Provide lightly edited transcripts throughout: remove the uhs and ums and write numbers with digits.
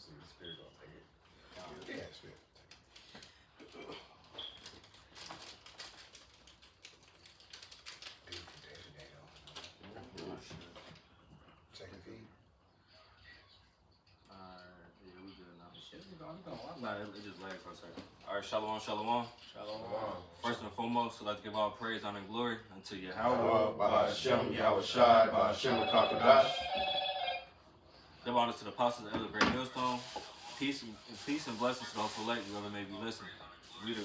See, the spirit gonna take it. Yeah, spirit. Beautiful day today, though. Second feed. Yeah, we good now. Shit, I'm not. It just lagged for a second. All right, shalom, shalom. Shalom. First and foremost, I'd like to give all praise, honor, and glory unto Yahweh. Ba'ashem, Yahushai, Ba'ashem, Kakadash. Give honor to the apostles of the Great Millstone. Peace and blessings to those select, whoever may be listening. We the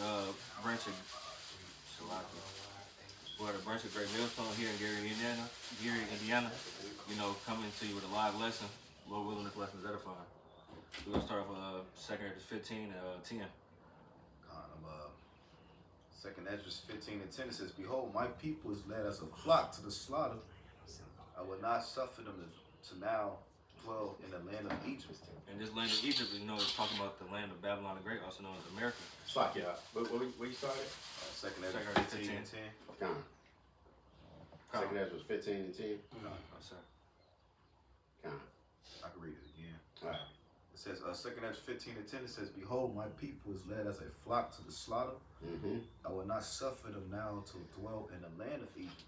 branch of we're the branch of Great Millstone here in Gary, Indiana. You know, coming to you with a live lesson. Lord willing, this lesson is edifying. We're gonna start off 2nd Ezra 15 and 10. Second Ezra 15 and 10, it says, Behold, my people is led as a flock to the slaughter. I will not suffer them to now dwell in the land of Egypt. And this land of Egypt, you know, is talking about the land of Babylon the Great, also known as America. Slack, yeah. Where you started? Second Ezra 15 and 10. Con. Second Ezra was 15 and 10. Oh, sir. Con. I can read it again. All right. It says, Second Ezra 15 and 10, it says, Behold, my people is led as a flock to the slaughter. I will not suffer them now to dwell in the land of Egypt.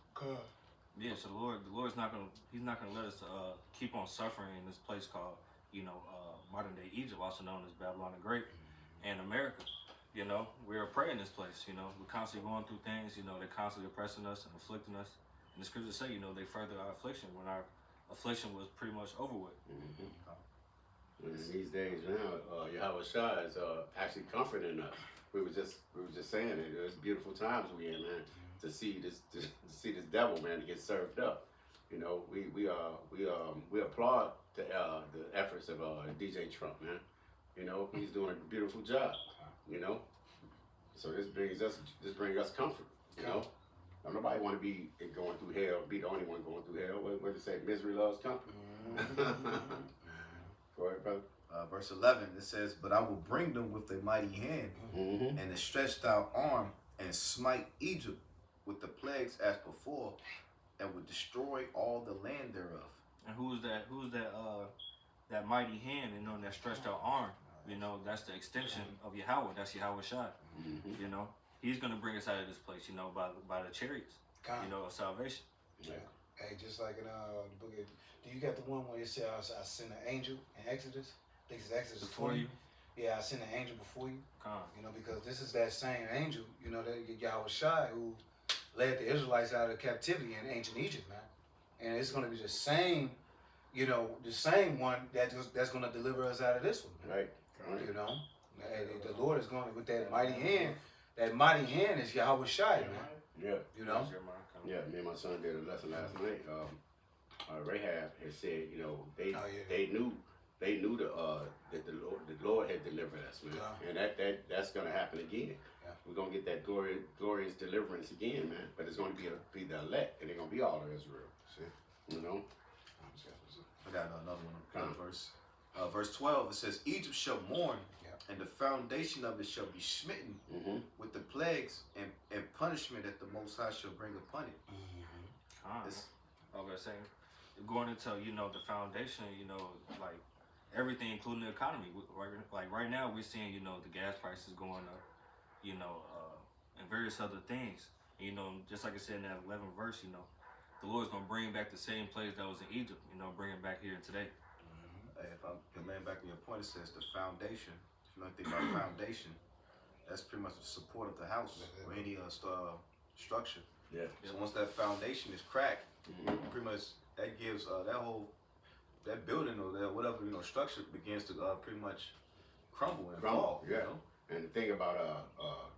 Yeah, so the Lord's not gonna, He's not gonna let us keep on suffering in this place called, you know, modern day Egypt, also known as Babylon the Great, and America. You know, we're a prey in this place. You know, we're constantly going through things. You know, they're constantly oppressing us and afflicting us. And the scriptures say, you know, they further our affliction when our affliction was pretty much over with. In these days now, Yahweh Shah is actually comforting us. We were just saying it. It's beautiful times we in, man. To see this devil, man, to get served up. You know, we applaud the efforts of DJ Trump, man. You know, he's doing a beautiful job. You know, so this brings us comfort. You know, nobody want to be going through hell, be the only one going through hell. What did it say? Misery loves company. Go ahead, brother. Verse 11, it says, But I will bring them with a mighty hand and a stretched out arm and smite Egypt with the plagues as before, and would destroy all the land thereof. And who's that mighty hand, you know, and that stretched out arm? You know, that's the extension of Yahweh. That's Yahweh Shai. You know, He's gonna bring us out of this place. You know, by the chariots. You know, of salvation. Yeah. Hey, just like in the book of, do you got the one where it says, I send an angel in Exodus? I think it's Exodus Before 20. you. Yeah, I send an angel before you. Come. You know, because this is that same angel, you know, that Yahweh Shai who led the Israelites out of captivity in ancient Egypt, man. And it's going to be the same, you know, the same one that's going to deliver us out of this one, man. Right. You know, and the Lord is going with that mighty hand. That mighty hand is Yahweh Shai, man. Yeah. You know. Yeah, me and my son did a lesson last night. Rahab had said, you know, they knew that the Lord had delivered us, man, and that's gonna happen again. Yeah. We're gonna get that glorious deliverance again, man. But it's gonna be the elect, and they're gonna be all of Israel. See, you know. I got another one. Verse. Verse 12, it says, Egypt shall mourn, and the foundation of it shall be smitten with the plagues and punishment that the Most High shall bring upon it. Okay, saying going into, you know, the foundation, you know, like everything, including the economy. Like right now, we're seeing, you know, the gas prices going up, you know, and various other things. And, you know, just like I said in that 11th verse, you know, the Lord's gonna bring back the same place that was in Egypt, you know, bring it back here today. If I'm laying back on your point, it says the foundation. If you know anything about foundation, that's pretty much the support of the house or any structure. Yeah. So once that foundation is cracked, pretty much that gives that building or that whatever, you know, structure begins to pretty much crumble and fall. Yeah. You know? And the thing about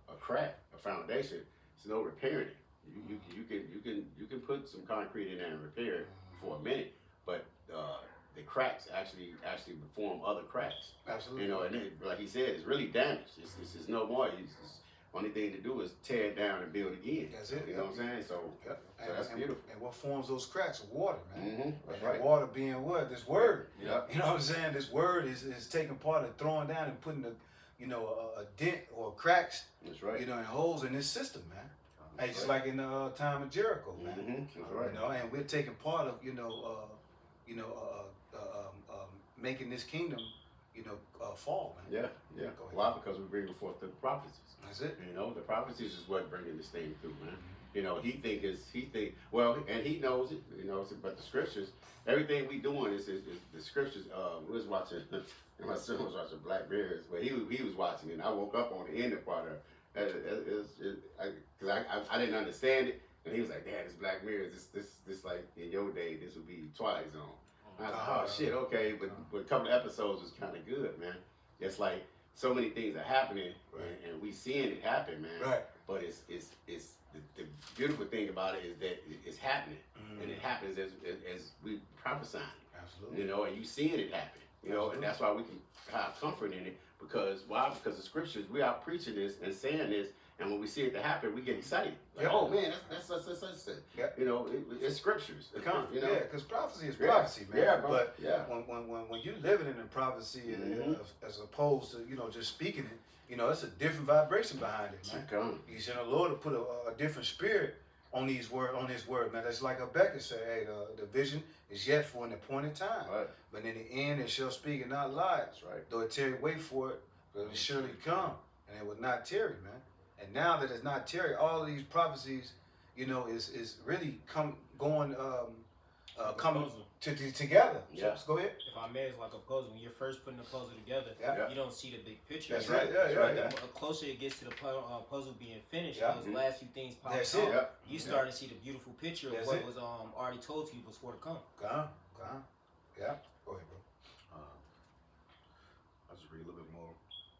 a crack, a foundation, it's no repairing it. You can put some concrete in there and repair it for a minute, but the cracks actually form other cracks. Absolutely. You know, and like he said, it's really damaged. It's no more. Only thing to do is tear it down and build again. That's it. You know what I'm saying? So, Yep. so that's beautiful. And what forms those cracks? Water, man. That's And right. that water being what? This word. Yeah. You know what I'm saying? This word is taking part of throwing down and putting a dent or cracks, That's right. you know, and holes in this system, man. Hey, just like in the time of Jericho, man. That's right. You know, and we're taking part of, making this kingdom, fall, man. Yeah. Go ahead. Why? Because we're bringing forth the prophecies. That's it. You know, the prophecies is what bringing this thing through, man. You know, he think well, and he knows it. You know, but the scriptures, everything we doing is the scriptures. We was watching. My son was watching Black Bears, but he was watching it. And I woke up on the end of part of it. Because I didn't understand it, and he was like, "Dad, it's Black Mirrors. This like in your day, this would be Twilight Zone." I was like, "Oh shit, okay." But a couple of episodes was kind of good, man. It's like so many things are happening, and we seeing it happen, man. Right. But it's the beautiful thing about it is that it's happening, and it happens as we prophesying. Absolutely. You know, and you seeing it happen. You know, and that's why we can have comfort in it. Because why? Because the scriptures, we are preaching this and saying this, and when we see it to happen, we get excited. Like, oh man, that's Yep. you know, it's scriptures. You know, Yeah, because prophecy is prophecy, man. Yeah, bro. But Yeah. when you're living in a prophecy Mhm. as opposed to just speaking it, it's a different vibration behind it, man. Come. You see, the Lord will put a different spirit on His word, man. That's like Habakkuk said, hey, the vision is yet for an appointed time. Right. But in the end, it shall speak and not lie. That's right. Though it tarry, wait for it, but it will surely come, and it will not tarry, man. And now that it's not tarry, all of these prophecies, is really coming together. Yeah. So, go ahead. If I may, it's like a puzzle. When you're first putting the puzzle together, Yeah. you don't see the big picture. That's yet. right. Yeah, right. yeah. The closer it gets to the puzzle being finished, Yeah. those last few things pop That's out. it. Yeah. You start to see the beautiful picture of That's what it. was already told to you before to come. Gone. Yeah. Go ahead, bro. I'll just read a little bit more.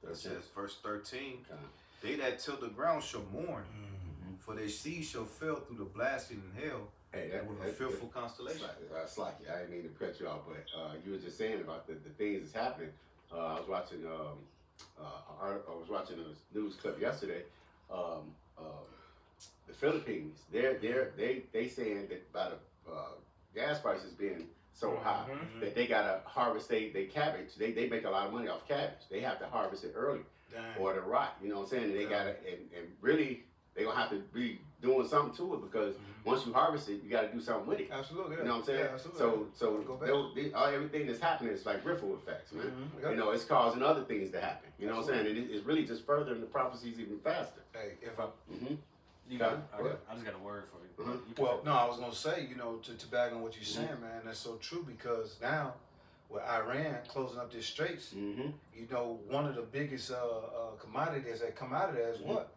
It 13. says, verse 13, Come. they that till the ground shall mourn, Mm-hmm. for their seed shall fail through the blasting in hell, Hey, and with a fearful constellation. Slacky, I didn't mean to cut you off, but you were just saying about the things that's happening. I was watching a news clip yesterday. The Philippines, they saying that by the gas prices being so high that they gotta harvest they cabbage. They make a lot of money off cabbage. They have to harvest it early Dang. or to rot. You know what I'm saying? And they gotta and really they gonna have to be doing something to it because once you harvest it, you gotta do something with it. Absolutely. You know what I'm saying? Yeah, absolutely. So Go back. everything that's happening is like ripple effects, man. Mhm. You know, it's causing other things to happen. You know what I'm saying? And it's really just furthering the prophecies even faster. Hey, if I Mm-hmm. You Okay. got, I just got a word for you. Mhm. You can Well, say- no, I was gonna say, to back on what you're saying, man, that's so true because now, with Iran closing up their straits, Mm-hmm. one of the biggest commodities that come out of there is what?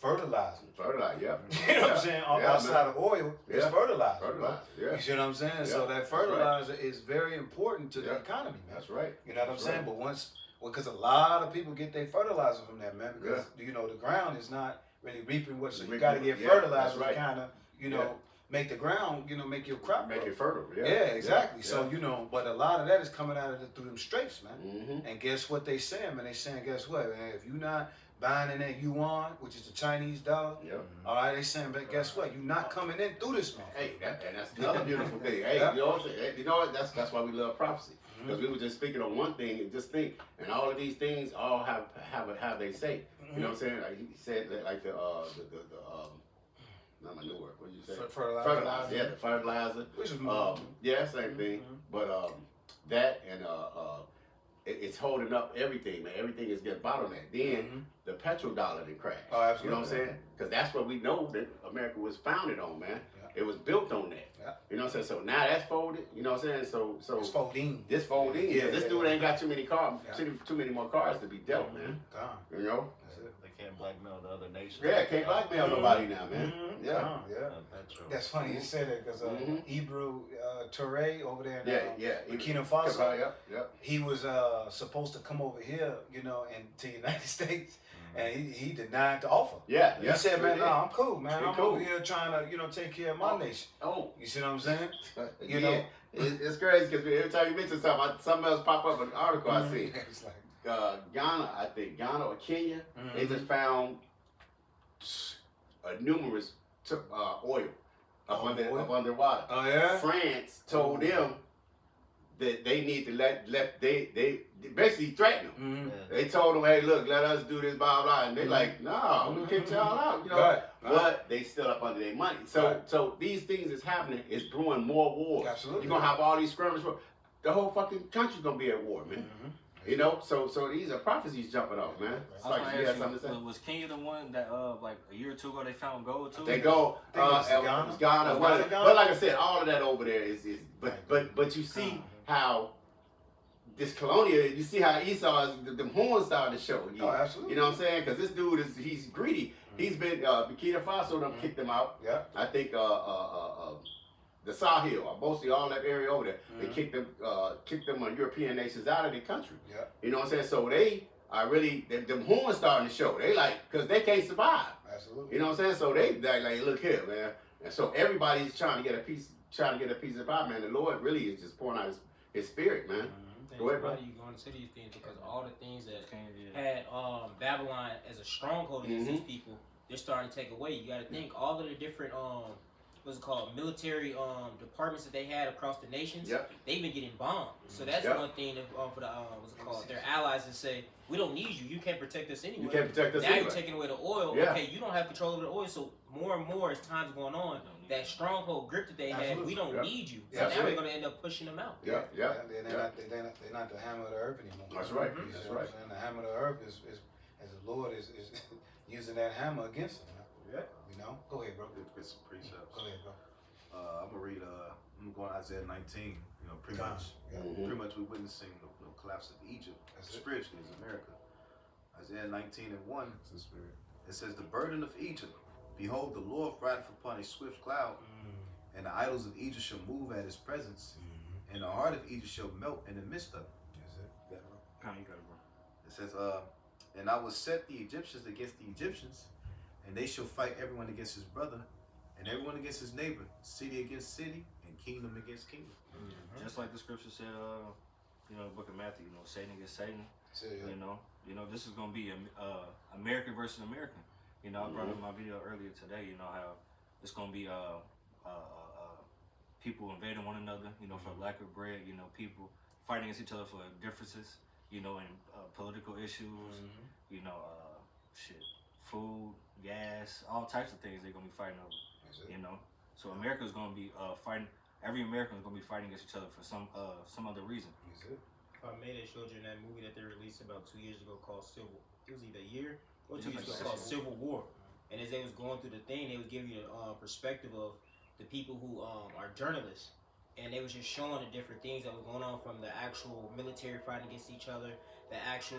Fertilizer. Fertilizer, yeah. You know what I'm saying? Outside of oil, it's Yeah. fertilizer. bro. Fertilizer, yeah. You see what I'm saying? So Yeah, that that's right. fertilizer is very important to the Yeah. economy, man. That's right. You know what I'm That's saying? right. But because a lot of people get their fertilizer from that, man, because the ground is not really reaping what, so you Reaping got to what- get yeah, fertilizer that's right. to kind of, Yeah. make the ground, make your crop Make grow. it fertile. Yeah. Yeah, exactly. Yeah. So but a lot of that is coming out of through them straits, man. Mm-hmm. And guess what they saying, man? They saying, guess what, man? If you're not buying in that yuan, which is the Chinese dollar, Yep. all right, they saying, but guess what? You're not coming in through this, man. Hey, and that's another beautiful thing. Hey, Yeah. you know what I'm saying? You know what? That's why we love prophecy. Because we were just speaking on one thing and just think, and all of these things all have they say. You know what I'm saying? Like he said that like the not my new word. What did you say? Fertilizer. Yeah, the fertilizer. Which is Yeah, same thing. But that and it's holding up everything, man. Everything is getting bottlenecked. Then the petrodollar didn't crash. Oh, absolutely. You know what I'm saying? Because that's what we know that America was founded on, man. Yeah. It was built on that. Yeah. You know what I'm saying? So now that's folded. You know what I'm saying? So It's folding. this folded in. Yeah, This yeah, dude yeah. ain't got too many cars, Yeah. too many more cars to be dealt, man. Gone. You know? That's it. They can't blackmail the other nations. Yeah, can't blackmail nobody now, man. Mhm. Yeah. Gone, yeah. Petro. That's funny you say that because Mhm. Ibru Toure over there in Yeah. Burkina Faso, Yep. he was supposed to come over here, and to the United States, and he denied the offer. Yeah. He said, man, no, I'm cool, man. He I'm cool. over here trying to, take care of my nation. Oh. You see what I'm saying? You know? know, it's crazy because every time you mention something else pop up in an article I see. It's like, Ghana or Kenya, they Mhm. just found numerous oil up underwater. oh yeah? France told them that they need to they basically threatened them. Mhm. They told them, hey, look, let us do this, blah blah, and they're like, no, we can't y'all out, Right. But they still up under their money. So these things is happening. It's brewing more wars. Absolutely. You're gonna have all these skirmishes. The whole fucking country's gonna be at war, man. Mhm. You know, so these are prophecies jumping off, man. It's I was like gonna you had ask something to say. was Kenya the one that like a year or two ago they found gold too? They go I think it's Ghana. Ghana. Well, Was it Ghana? but like I said, all of that over there is but you see how this colonial, you see how Esau is, them horns starting to show again. Oh, absolutely. You know what I'm saying? Because this dude he's greedy. He's been Burkina Faso them kicked him out. Yeah. I think the Sahel, mostly all that area over there, they kicked them European nations out of their country. Yeah. You know what I'm saying? So they are really them horns starting to show. They like because they can't survive. Absolutely. You know what I'm saying? So they like look here, man. And so everybody's trying to get a piece of the pie, man. The Lord really is just pouring out his spirit, man. Go ahead, bro. You going into these things because all the things that Yeah. had Babylon as a stronghold against these people, they're starting to take away. You got to think all of the different what's it called, military departments that they had across the nations. Yep. They've been getting bombed. So that's Yep. one thing that, for the what's it called, their allies to say, we don't need you. You can't protect us anyway. You can't protect us now anyway. you're taking away the oil. Yeah. Okay, you don't have control over the oil. So more and more as time's going on, that stronghold grip that they had, we don't Yep. need you. So That's now right. we're going to end up pushing them out. Yeah. They're not the hammer of the earth anymore. That's right. You That's see what I'm right. saying? The hammer of the earth is as the Lord is using that hammer against them. Yeah. You know? Go ahead, bro. Get some precepts. Go ahead, bro. I'm gonna read. I'm going to Isaiah 19. You know, pretty Gone. much. Yeah. Pretty much, we're witnessing the collapse of Egypt That's it. spiritually as America. Isaiah 19:1. It's the spirit. It says, "The burden of Egypt, behold, the Lord rideth upon a swift cloud, and the idols of Egypt shall move at his presence, and the heart of Egypt shall melt in the midst of it." That's it. You got it, bro? You got it, bro. It says, "And I will set the Egyptians against the Egyptians, and they shall fight everyone against his brother, and everyone against his neighbor, city against city, and kingdom against kingdom." Just like the scripture said, you know, the book of Matthew, you know, Satan against Satan. So, yeah. You know, this is gonna be American versus American. You know, I brought up my video earlier today. You know how it's gonna be people invading one another. You know, for lack of bread. You know, people fighting against each other for differences. You know, in political issues. You know, food, gas, all types of things they're gonna be fighting over. That's it. You know, so America's gonna be fighting. Every American is gonna be fighting against each other for some other reason. That's it. If I may, they showed you in that movie that they released about 2 years ago called it was either a year or 2 years ago called Civil War. And as they was going through the thing, they was giving you a perspective of the people who are journalists. And they was just showing the different things that was going on from the actual military fighting against each other, the actual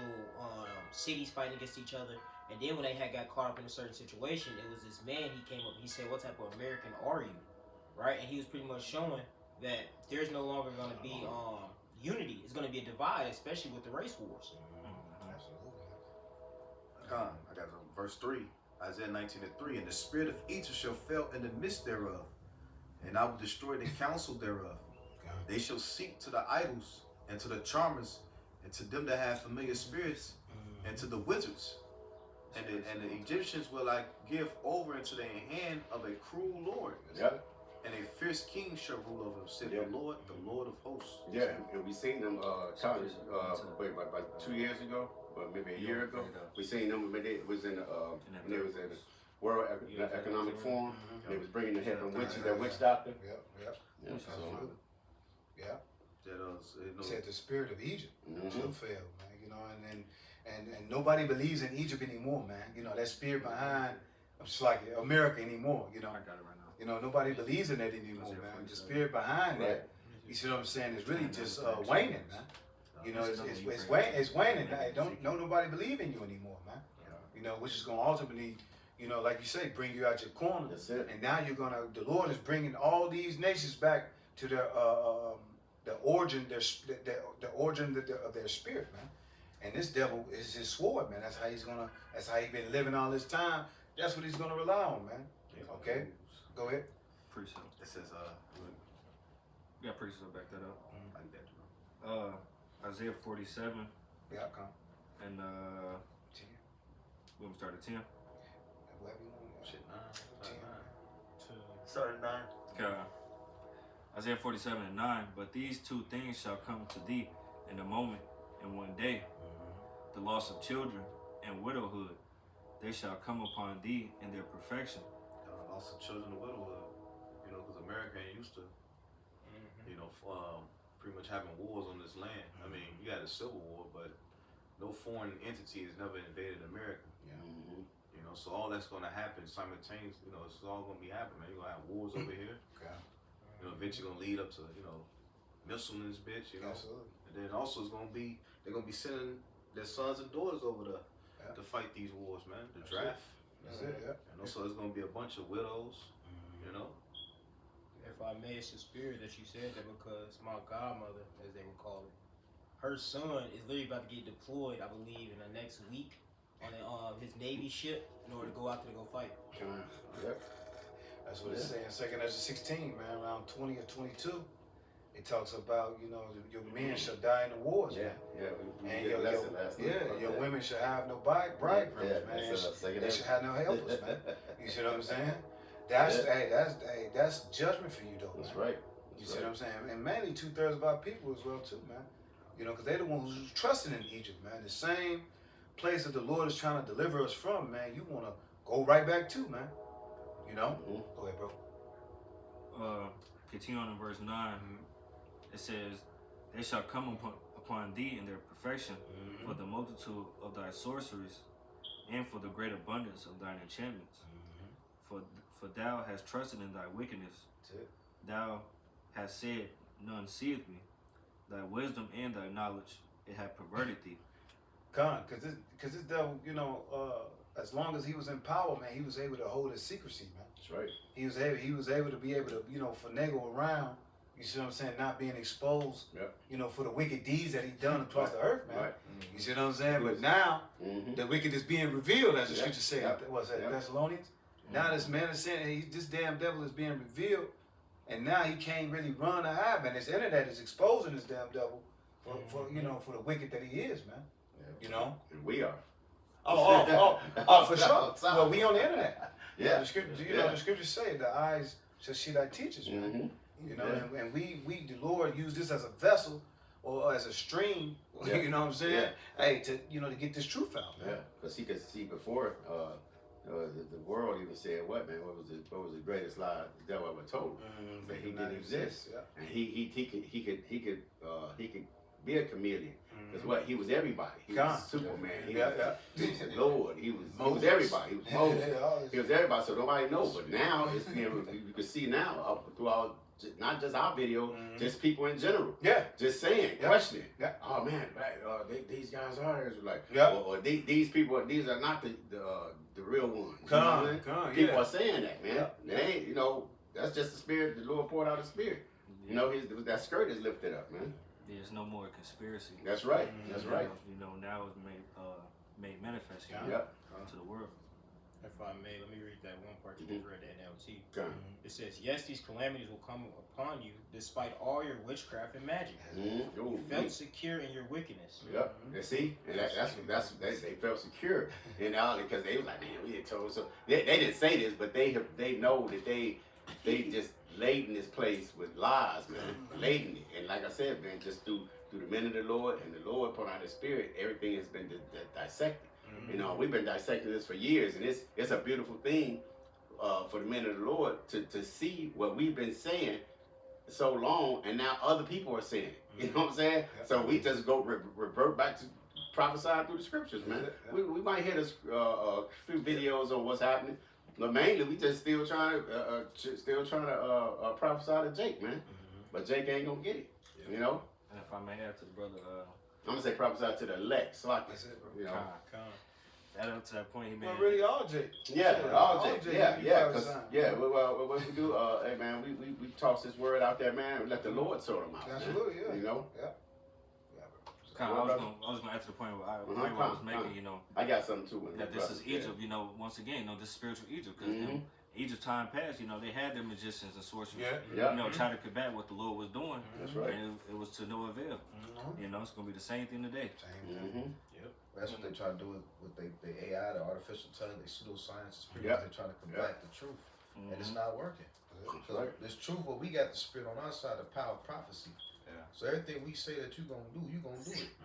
cities fighting against each other. And then when they had got caught up in a certain situation, it was this man, he came up, he said, "What type of American are you?" Right? And he was pretty much showing that there's no longer going to be unity. It's going to be a divide, especially with the race wars. Absolutely. I got verse 3, Isaiah 19:3. "And the spirit of Egypt shall fail in the midst thereof, and I will destroy the counsel thereof. They shall seek to the idols, and to the charmers, and to them that have familiar spirits, and to the wizards. And the Egyptians will I give over into the hand of a cruel Lord. Yep. And a fierce king shall rule over them, said Yeah. the Lord of hosts." Yeah, and we seen them about 2 years ago, or maybe a year ago. We seen them when they was in when they was in the World Economic Forum. They was bringing the head from witches, that witch doctor. Yep. Yeah, so, Absolutely. Yeah. That Said the spirit of Egypt Mhm. shall fail, man. You know, and nobody believes in Egypt anymore, man. You know, that spirit behind just like America anymore, you know. I got it right now. You know, nobody believes in that anymore, man. The spirit behind that, you see what I'm saying, is really just waning, man. You know, it's waning. Don't nobody believe in you anymore, man. You know, which is going to ultimately, you know, like you say, bring you out your corner. That's it. And now the Lord is bringing all these nations back to their the origin, the origin of their spirit, man. And this devil is his sword, man. That's how he's been living all this time. That's what he's gonna rely on, man. Okay, go ahead. Precept. It says, Yeah, precept back that up. like that, bro. Isaiah 47 Yeah, come. and we'll start at 10. Whatever you want. Shit, 9. 10. Started 9. Okay. Isaiah 47 and 9. "But these two things shall come to thee in a moment, and one day, the loss of children and widowhood, they shall come upon thee in their perfection." Also, children of widowhood. You know, because America ain't used to, you know, pretty much having wars on this land. I mean, you had a civil war, but no foreign entity has never invaded America. You know, so all that's gonna happen simultaneously. You know, it's all gonna be happening. Man. You're gonna have wars over here. Okay. You know, eventually gonna lead up to missiles in this bitch. You know, Absolutely. and then also they're gonna be sending their sons and daughters over to fight these wars, man. The That's draft. That's it. Yeah. And also, there's gonna be a bunch of widows. You know. If I may, it's the spirit that you said that because my godmother, as they would call it, her son is literally about to get deployed, I believe, in the next week on his Navy ship in order to go out there to go fight. Yep. That's what it's saying. Second Ezra 16, man, around 20 or 22. It talks about, your men shall die in the wars. Yeah, man. we And did your, a lesson last night about your that. women should have no bridegrooms, Yeah, man. that's second They Ezra. should have no helpers, man. You see what I'm saying? That's judgment for you, though. That's man. right. You see what I'm saying? And mainly 2/3 of our people as well too, man. Because they're the ones who's trusting in Egypt, man. The same place that the Lord is trying to deliver us from, man. You want to go right back to, man. Go ahead, bro. Continue on in verse 9. It says, "They shall come upon thee in their perfection for the multitude of thy sorceries, and for the great abundance of thine enchantments. For thou hast trusted in thy wickedness. That's it. Thou hast said, none seeth me. Thy wisdom and thy knowledge, it hath perverted thee." Con, because this devil, as long as he was in power, man, he was able to hold his secrecy, man. That's right. He was able to be able to, finagle around. You see what I'm saying? Not being exposed, for the wicked deeds that he done across the earth, man. Right. You see what I'm saying? But now, the wicked is being revealed, as the scripture says. What's that, Thessalonians? Now this man is saying, this damn devil is being revealed, and now he can't really run or hide, man. This internet is exposing this damn devil for the wicked that he is, man. And we are. Oh, for sure. Well, we on the internet. Yeah. The scriptures say the eyes shall see thy teachers, man. And we the Lord used this as a vessel or as a stream, you know what I'm saying? Hey, to get this truth out, man. Yeah, because he could see before the world even said, what was the greatest lie the devil ever told? That he didn't exist. And he could be a chameleon. Because he was everybody. He was Superman. He was the Lord. He was everybody. He was Moses. He was everybody, so nobody knows. But now it's you can see now throughout not just our video, just people in general. Yeah. Just saying, questioning. Yeah. Oh man, these guys are Israelites. Yeah. Or these people, these are not the real ones. People are saying that, man. They ain't, that's just the spirit. The Lord poured out His spirit. That skirt is lifted up, man. There's no more conspiracy. That's right. That's right. Now it's made manifest to the world. If I may, let me read that one part you just read, the NLT. Okay. It says, "Yes, these calamities will come upon you, despite all your witchcraft and magic. You felt secure in your wickedness." Yep. And see, and they felt secure, because they was like, man, we had told so. They didn't say this, but they know that they just laden this place with lies, man. Laden it, and like I said, man, just through the men of the Lord and the Lord put out His Spirit, everything has been dissected. We've been dissecting this for years, and it's a beautiful thing for the men of the Lord to see what we've been saying so long, and now other people are saying it. You know what I'm saying? Yeah. So we just go revert back to prophesying through the scriptures, man. Yeah. We might hit a few videos on what's happening, but mainly we just still trying to prophesy to Jake, man. But Jake ain't gonna get it, And if I may add to the brother, I'm gonna say prophesy to the elect, so That's it, bro. That up to that point, he made. Well, really, all Jake. all Jake, you because what we do, hey man, we toss this word out there, man. And let the Lord sort them out, Absolutely, man. Yeah. I was gonna add to the point where I was making, I got something too. that this is Egypt, once again, this is spiritual Egypt, because Egypt time past, they had their magicians and sorcerers, try to combat what the Lord was doing. That's right. And it was to no avail. It's gonna be the same thing today. That's what they try to do with the AI, the artificial intelligence, pseudoscience. They're trying to combat the truth, and it's not working. Because this truth, well, we got the spirit on our side, the power of prophecy. So everything we say that you're gonna do it.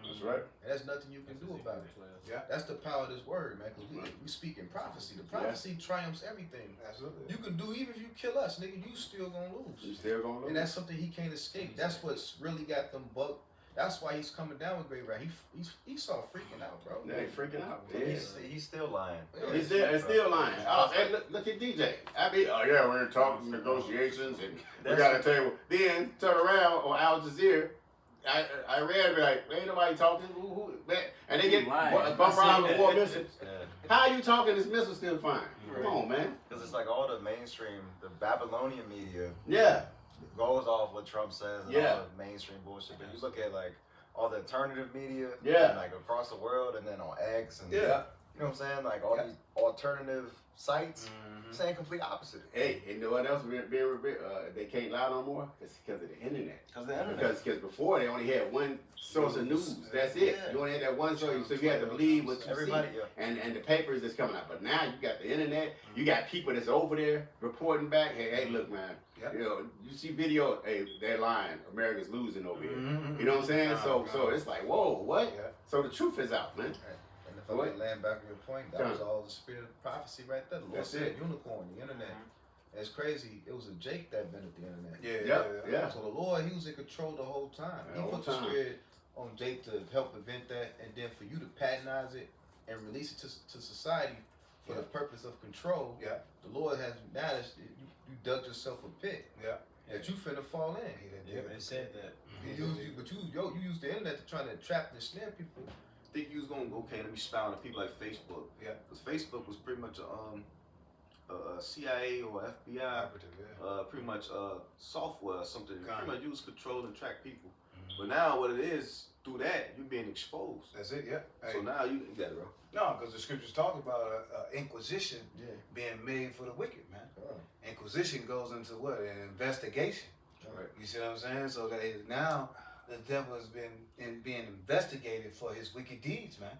That's right. And there's nothing you can do about it. That's the power of this word, man. Because we speak in prophecy. The prophecy triumphs everything. Absolutely. You can do, even if you kill us, nigga, you still gonna lose. You still gonna lose. And that's something he can't escape. That's what's really got them That's why he's coming down with Great Wrath. He saw freaking out, bro. Yeah, he freaking out. Yeah. He's still lying. Yeah. He's still lying. Oh, hey, look at DJ. I mean, oh yeah, we're in talking negotiations and we got a table. Then turn around on Al Jazeera. I read like, ain't nobody talking. Who and they get bump around with war missiles. Yeah. How you talking? This missile still fine. Come on, man. Because it's like all the mainstream, the Babylonian media Yeah. goes off what Trump says and Yeah. all the mainstream bullshit. But you look at like all the alternative media, Yeah. and, like across the world, and then on X, and Yeah. you know what I'm saying? Like all these alternative sites Mm-hmm. saying complete opposite. Hey, you know what else they can't lie no more? It's because of the internet. Because the internet. Because before they only had one source of news. That's it. Yeah. You only had that one source, so you had to believe what you Everybody, see. yeah. And the papers that's coming out. But now you got the internet. You got people that's over there reporting back. Hey, look, man. Yep. You know, you see video. Hey, they're lying. America's losing over here. Mhm. You know what I'm saying? Oh, So it's like, whoa, what? Yeah. So the truth is out, man. And if I can land back on your point, that was all the spirit of prophecy right there. The Lord That's said it. unicorn, the internet. It's crazy. It was a Jake that invented the internet. Yeah. So the Lord, he was in control the whole time. The He whole put the time. spirit on Jake to help invent that, and then for you to patentize it and release it to society for the purpose of control. Yeah. The Lord has now you dug yourself a pit Yeah. that you finna fall in. Yeah, but it said that. He used you, but you used the internet to try to trap and snare people. Think you was gonna okay? Let me spy on people like Facebook. Yeah. Because Facebook was pretty much a CIA or FBI, Operative, yeah. pretty much software or something. Got Pretty it. much use control and track people. But now what it is through that you're being exposed. That's it, yeah. Hey. So now you got it, bro. No, because the scriptures talk about inquisition Yeah. being made for the wicked, man. Oh. Inquisition goes into what? An investigation. Right. You see what I'm saying? So that now the devil has been being investigated for his wicked deeds, man.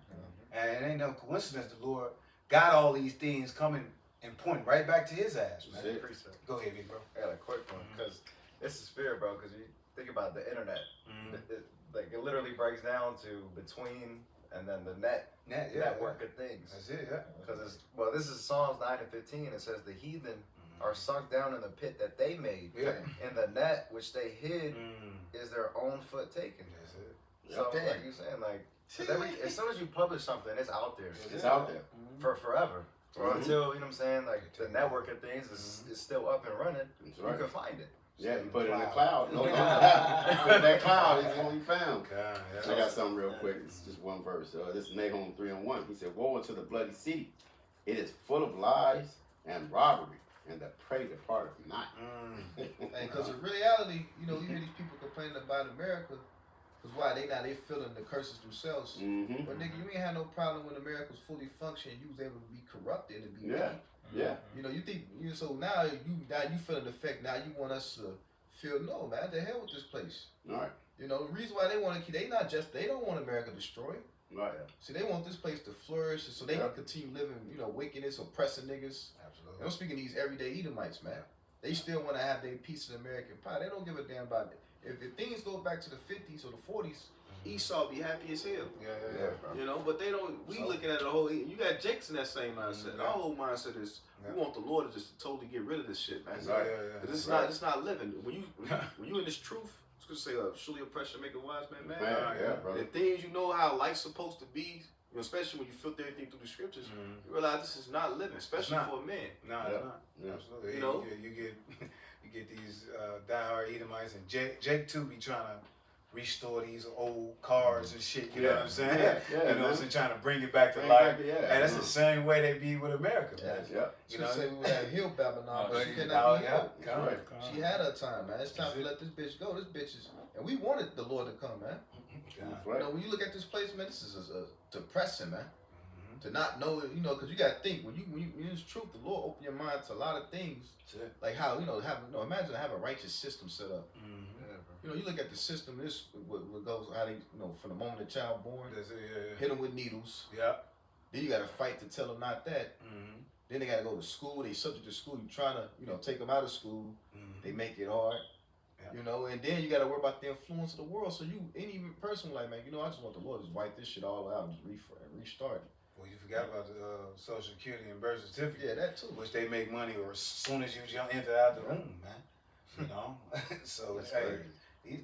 And it ain't no coincidence the Lord got all these things coming and pointing right back to his ass, man. That's it. Precept. Go ahead, big bro. I got a quick one because it's the spirit, bro. Because you think about the internet, it literally breaks down to between and then the network of things. That's it, yeah. Because this is Psalms 9:15. It says the heathen are sunk down in the pit that they made, Yeah. and the net which they hid is their own foot taken. That's it. So Damn. like you saying, like 'cause as soon as you publish something, it's out there It's out there. for forever. Or Mhm. until, you know what I'm saying, like the network of things is still up and running, That's you right. can find it. Yeah, you put it in the Cloud. cloud. No, that cloud is what we found. God, I yeah. got something real quick. It's just one verse. This is Nahum 3:1. He said, "Woe unto the bloody city! It is full of lies and robbery, and the prey departeth not." And because in reality, you know, you hear these people complaining about America, because why? They feeling the curses themselves. Mm-hmm. But nigga, you ain't had no problem when America was fully functioning. You was able to be corrupted and be Yeah. wicked. Yeah. You know, you think so now you feeling the effect. Now you want us to feel no, man. The hell with this place. All right. You know, the reason why they want to keep, they don't want America destroyed. Right. See, they want this place to flourish so they can continue living, you know, wickedness, oppressing niggas. Absolutely. I'm speaking to these everyday Edomites, man. They still want to have their piece of American pie. They don't give a damn about it. If things go back to the 50s or the 40s, Esau be happy as hell. Yeah, bro. You know, but they don't. We So- looking at the whole. You got Jakes in that same mindset. Yeah. Our whole mindset is Yeah. we want the Lord to just totally get rid of this shit, man. Yeah, yeah. But it's not living. When you in this truth, it's gonna say, "Surely oppression make a wise man mad." Man, yeah, The brother. things you know how life's supposed to be, you know, especially when you filter everything through the scriptures, you realize this is not living, especially not. for a man. No, Yeah. it's not. Yeah. Absolutely. You know? you get you get these diehard Edomites, and Jake too be trying to restore these old cars and shit. You know what I'm saying? Yeah, You know what I'm man. saying? Trying to bring it back to Bring it life. back to- yeah. And that's the same way they be with America, man. Yeah. She You know? say we would have healed Babylon, but she Oh, cannot be yeah. healed. That's right. She had her time, man. It's time to let this bitch go. This bitch is, and we wanted the Lord to come, man. That's You right. know, when you look at this place, man, this is depressing, man. To not know, you know, because you got to think when you it's truth, the Lord open your mind to a lot of things, That's it. like how imagine having a righteous system set up. Yeah, bro. You know, you look at the system. This what goes how they, you know, from the moment the child born, That's it, yeah. hit them with needles. Yeah. Then you got to fight to tell them not that. Mm-hmm. Then they got to go to school. They subject to school. You trying to, you know, take them out of school. They make it hard. Yeah. You know, and then you got to worry about the influence of the world. So any person like, man, you know, I just want the Lord to just wipe this shit all out and just restart. Well, you forgot about the Social Security and birth certificate. Yeah, that too. Which they make money or as soon as you enter out the room, man. You know? So That's hey, crazy.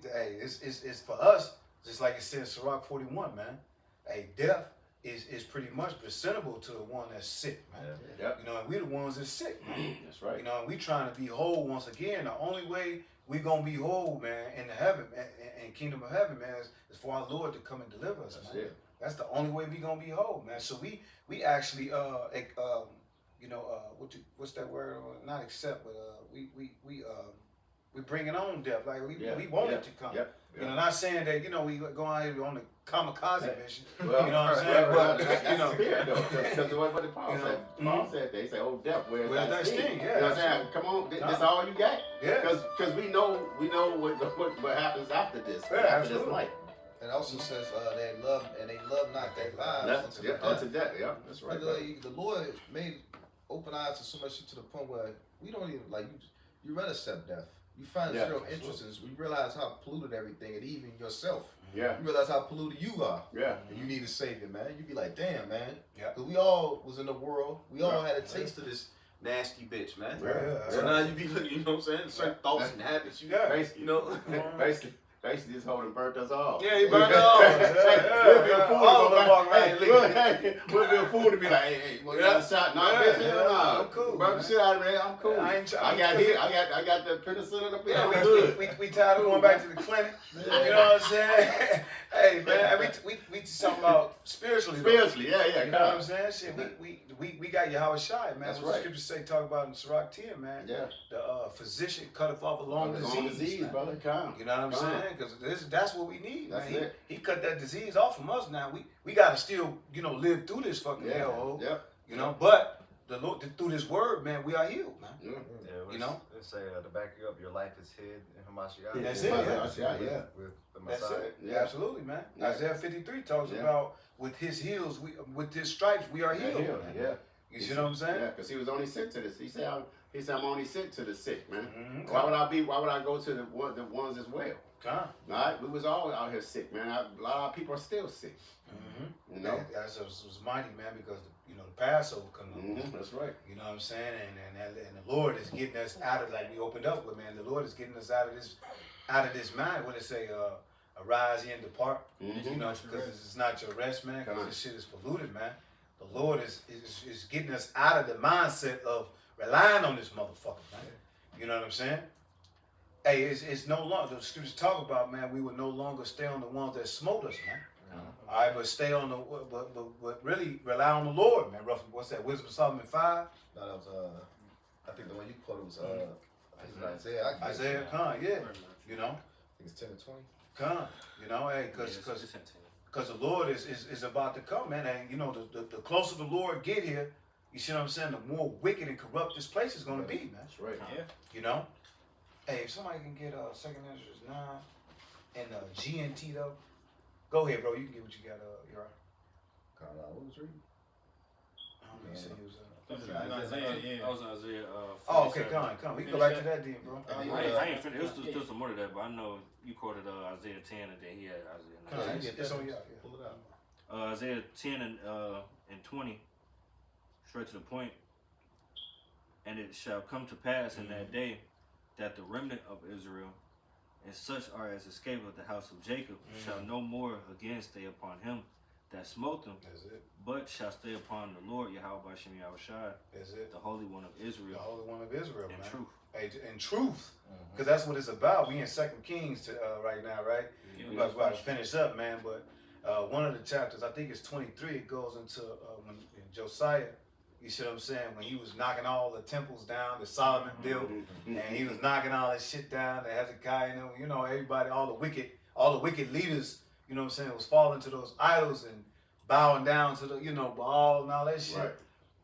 it's for us Just like it says Sirach 41, man. Hey, death is pretty much presentable to the one that's sick, man. Yep. You know, and we the ones that's sick, man. That's right. You know, and we trying to be whole once again. The only way we gonna be whole, man, in the heaven, in kingdom of heaven, man, is for our Lord to come and deliver us, That's man. it. That's the only way we gonna be whole, man. So we actually what's that word? Not accept, but we bring it on death. Like we want it to come. Yep. You know, not saying that we go out here on the kamikaze mission. Well, you know what I'm saying? But you know, because what did Paul said? Paul said they say, "Oh, death, where's that sting?" Yeah, you know what I'm saying? Come on, this all you got? Yeah. Because we know what happens after this. Yeah, after this absolutely. life. And also says they love not their lives Unto death. Yeah, that's right. But the Lord made open eyes to so much to the point where we don't even you rather accept death. You find zero interest in. We realize how polluted everything, and even yourself. Yeah. You realize how polluted you are. Yeah. And you need a savior, man. You be like, damn, man. Yeah. Because we all was in the world. We all had a taste of this. Nasty bitch, man. Yeah. So now you be looking, you know what I'm saying? Certain thoughts and habits you Basically, you know. Basically, this whole burnt us off. Yeah, he burned it off. We'll be a fool All to of them walk around we'll be a fool to be like, hey, well, you got a shot? Nah, bitch, nah. I'm cool. Burn the shit out of me. I'm cool. I got the penicillin up here. Yeah, I'm good. we tired of going back to the clinic. You know what I'm saying? Hey man, we talking about spiritually. Spiritually, yeah. You know what I'm saying? Shit, we got Yahweh Shai, man. That's what right. the scriptures say, talk about in Sirach 10, man. Yeah. The physician cutteth off a long disease. Man. brother. Come. You know what I'm saying? Because that's what we need, That's man. it. He cut that disease off from us now. We got to still, live through this fucking Yeah. hellhole. Yeah. You know, but the Lord, through this word, man, we are healed, man. Yeah. You know? Let's say to back you up, your life is hid in Hamashiach. That's it, yeah. Yeah. With the That's Messiah. it. Yeah. Absolutely, man. Yeah. Isaiah 53 talks Yeah. about with his heels, with his stripes, we are healed. man. Yeah. You see what I'm saying? Yeah, because he was only sent to this. He said, I'm only sent to the sick, man. Mm-hmm. Why would I go to the ones as well? Come. All right, we was all out here sick, man. A lot of people are still sick. Mm-hmm. You know. That's was mighty, man, because the Passover coming up. That's right. You know what I'm saying? And the Lord is getting us out of, like we opened up with, man. The Lord is getting us out of this mind. What it say? Arise ye and depart. Mm-hmm. You know, because it's not your rest, man. Because this shit is polluted, man. The Lord is getting us out of the mindset of relying on this motherfucker, man. You know what I'm saying? Hey, it's no longer, the scriptures talk about, man, we would no longer stay on the ones that smote us, man. All right, but stay on but really rely on the Lord, man. Roughly, what's that? Wisdom of Solomon 5? No, that was I think the one you quoted was I think it was Isaiah. Isaiah, Khan, yeah. You know, I think it's 10 to 20. Khan. You know, hey, because the Lord is about to come, man. And you know, the closer the Lord get here, you see what I'm saying, the more wicked and corrupt this place is gonna be, man. That's right. Yeah. You know? Hey, if somebody can get 2nd Ezra's 9 and GNT though, go ahead, bro. You can get what you got, Uriah. What was reading? I don't know, you said he was Isaiah, That was Isaiah. Oh, okay, come. We can go back to that then, bro. I ain't finished. It was still some more to that, but I know you quoted Isaiah 10 and then he had Isaiah 9. It's on y'all, yeah. Pull it out. Isaiah 10 and 20, straight to the point. And it shall come to pass in that day that the remnant of Israel and such are as escaped of the house of Jacob shall no more again stay upon him that smote them, That's it. but shall stay upon the Lord Yahweh Shem Yahushai, That's it. the Holy One of The Israel, Holy One of Israel, in man. truth. Hey, in truth, because that's what it's about. We in 2 Kings right now, right? We're about to finish up, man. But one of the chapters, I think it's 23. It goes into when Josiah. You see what I'm saying? When he was knocking all the temples down that Solomon built, and he was knocking all that shit down. That Hezekiah, everybody, all the wicked leaders. You know what I'm saying? Was falling to those idols and bowing down to the Baal and all that shit. Right.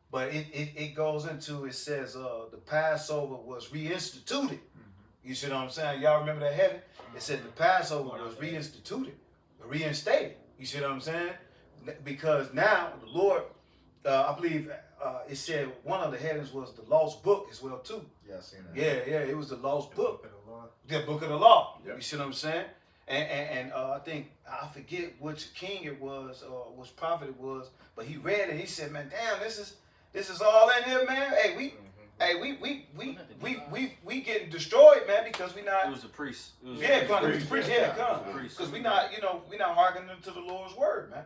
But it goes into, it says the Passover was reinstituted. You see what I'm saying? Y'all remember that heading? It said the Passover was reinstituted, reinstated. You see what I'm saying? Because now the Lord, I believe it said one of the headings was the lost book as well too. Yeah, I seen that. Yeah, it was the lost book. The book of the law. Yep. You see what I'm saying? And I think, I forget which king it was or which prophet it was, but he read it. He said, "Man, damn, this is all in here, man. Hey, Hey, we getting destroyed, man, because we It not. was the priest. It was Yeah, the come, priest. preach, yeah, come. It was the priest. Because we not, we not hearkening to the Lord's word, man.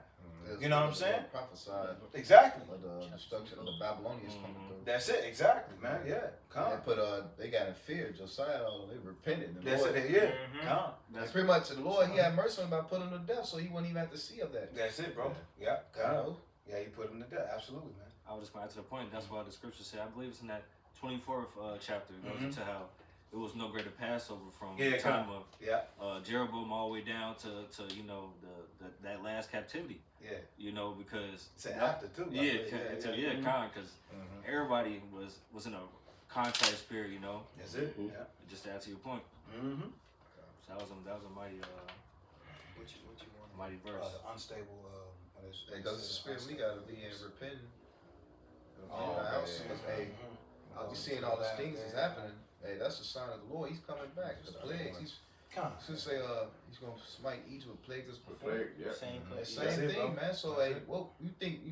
You know what I'm saying? Prophesied Exactly. of the destruction of the Babylonians coming through. That's it, exactly, man. Yeah, And come. they got in fear. Josiah, they repented. And the That's Lord, it, yeah, Mhm. come. and pretty much the Lord, He had mercy on him by putting him to death, so he wouldn't even have to see of that. That's it, bro. Yeah, You come. know? Yeah, he put him to death. Absolutely, man. I was just going to add to the point. That's why the scripture said, I believe it's in that 24th chapter. It goes into how it was no greater Passover from the time of Yeah, Jeroboam all the way down to that last captivity. yeah. Because It's after too. because everybody was in a contrite spirit. That's it. Mhm. Yeah. Just to add to your point. Mm-hmm. So that was a mighty What you want? mighty verse. The unstable. What is? Hey, because the spirit we got to be in repenting. Oh, In the house. okay. 'Cause, hey, you seeing all these things that's happening. Hey, that's a sign of the Lord. He's coming back. The plagues. He's should say he's gonna smite Egypt with plagues as before. Plague, yeah. Same The place. same That's it, thing, bro. man. So That's hey, well, you think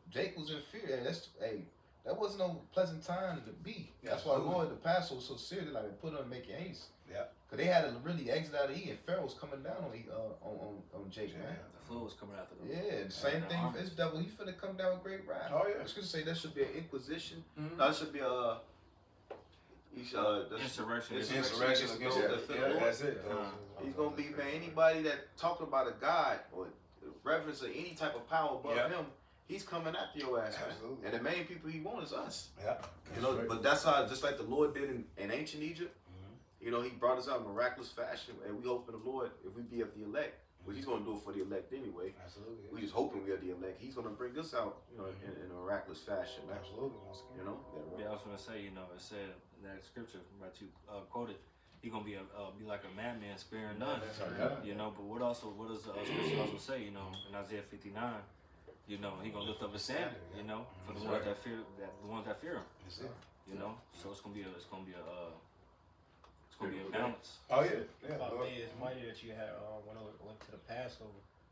Jake was in fear? And that wasn't no pleasant time to be. That's why Absolutely. Lord the Passover was so serious. Like they put on making haste. Yeah. Cause they had to really exit out of Eden. Pharaoh was coming down on Jake, man. The flood was coming after them. Yeah, the same the thing army. for this devil. He finna come down with great wrath. Oh, yeah. It's gonna say that should Should be an inquisition. Mhm. No, it should be a. Insurrection. Insurrection against Yeah, the yeah, That's it. He's gonna be, man, anybody that talked about a God or reference to any type of power above Yeah. him, he's coming after your ass, man. Absolutely. And the main people he wants is us. Yeah. But that's how, just like the Lord did in ancient Egypt, he brought us out in miraculous fashion, and we hope in the Lord, if we be of the elect, which he's gonna do it for the elect anyway. Absolutely. We just hoping we are the elect. He's gonna bring us out, in a miraculous fashion, man. Absolutely. Yeah, I was gonna say, it said in that scripture that you quoted, he gonna be like a madman sparing none. But what does the scripture also say? In Isaiah 59, he gonna lift up his standard. For the ones that fear him. That's it. So it's gonna be a balance. Oh yeah. Yeah. It's mighty that you had went to the Passover,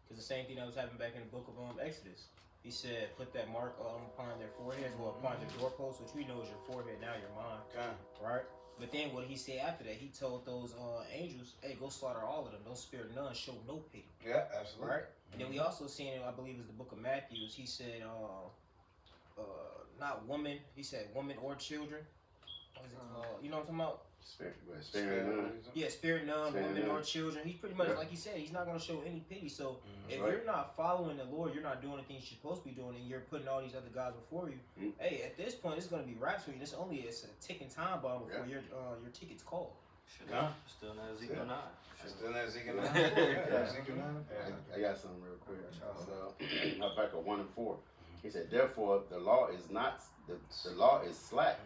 because the same thing that was happening back in the book of Exodus. He said, put that mark upon their foreheads, upon their doorposts, which we know is your forehead, now your mind, right? But then what he said after that, he told those angels, hey, go slaughter all of them, don't spare none, show no pity. Yeah. Absolutely. Right? And then we also seen, I believe it's the book of Matthew, he said, not woman, he said woman or children. What is it? You know what I'm talking about? Sparing none. Yeah, spare none, Spare women none. or children. He's pretty much, Yeah. like he said, he's not going to show any pity. So if Right. you're not following the Lord, you're not doing the things you're supposed to be doing, and you're putting all these other gods before you, hey, at this point, it's going to be wraps for you. It's a ticking time bomb before your ticket's called. Still not Ezekiel 9. Still not Ezekiel 9. Yeah. Ezekiel 9. I got something real quick. So, Habakkuk 1 and 4. He said, therefore the law is not the law is slack,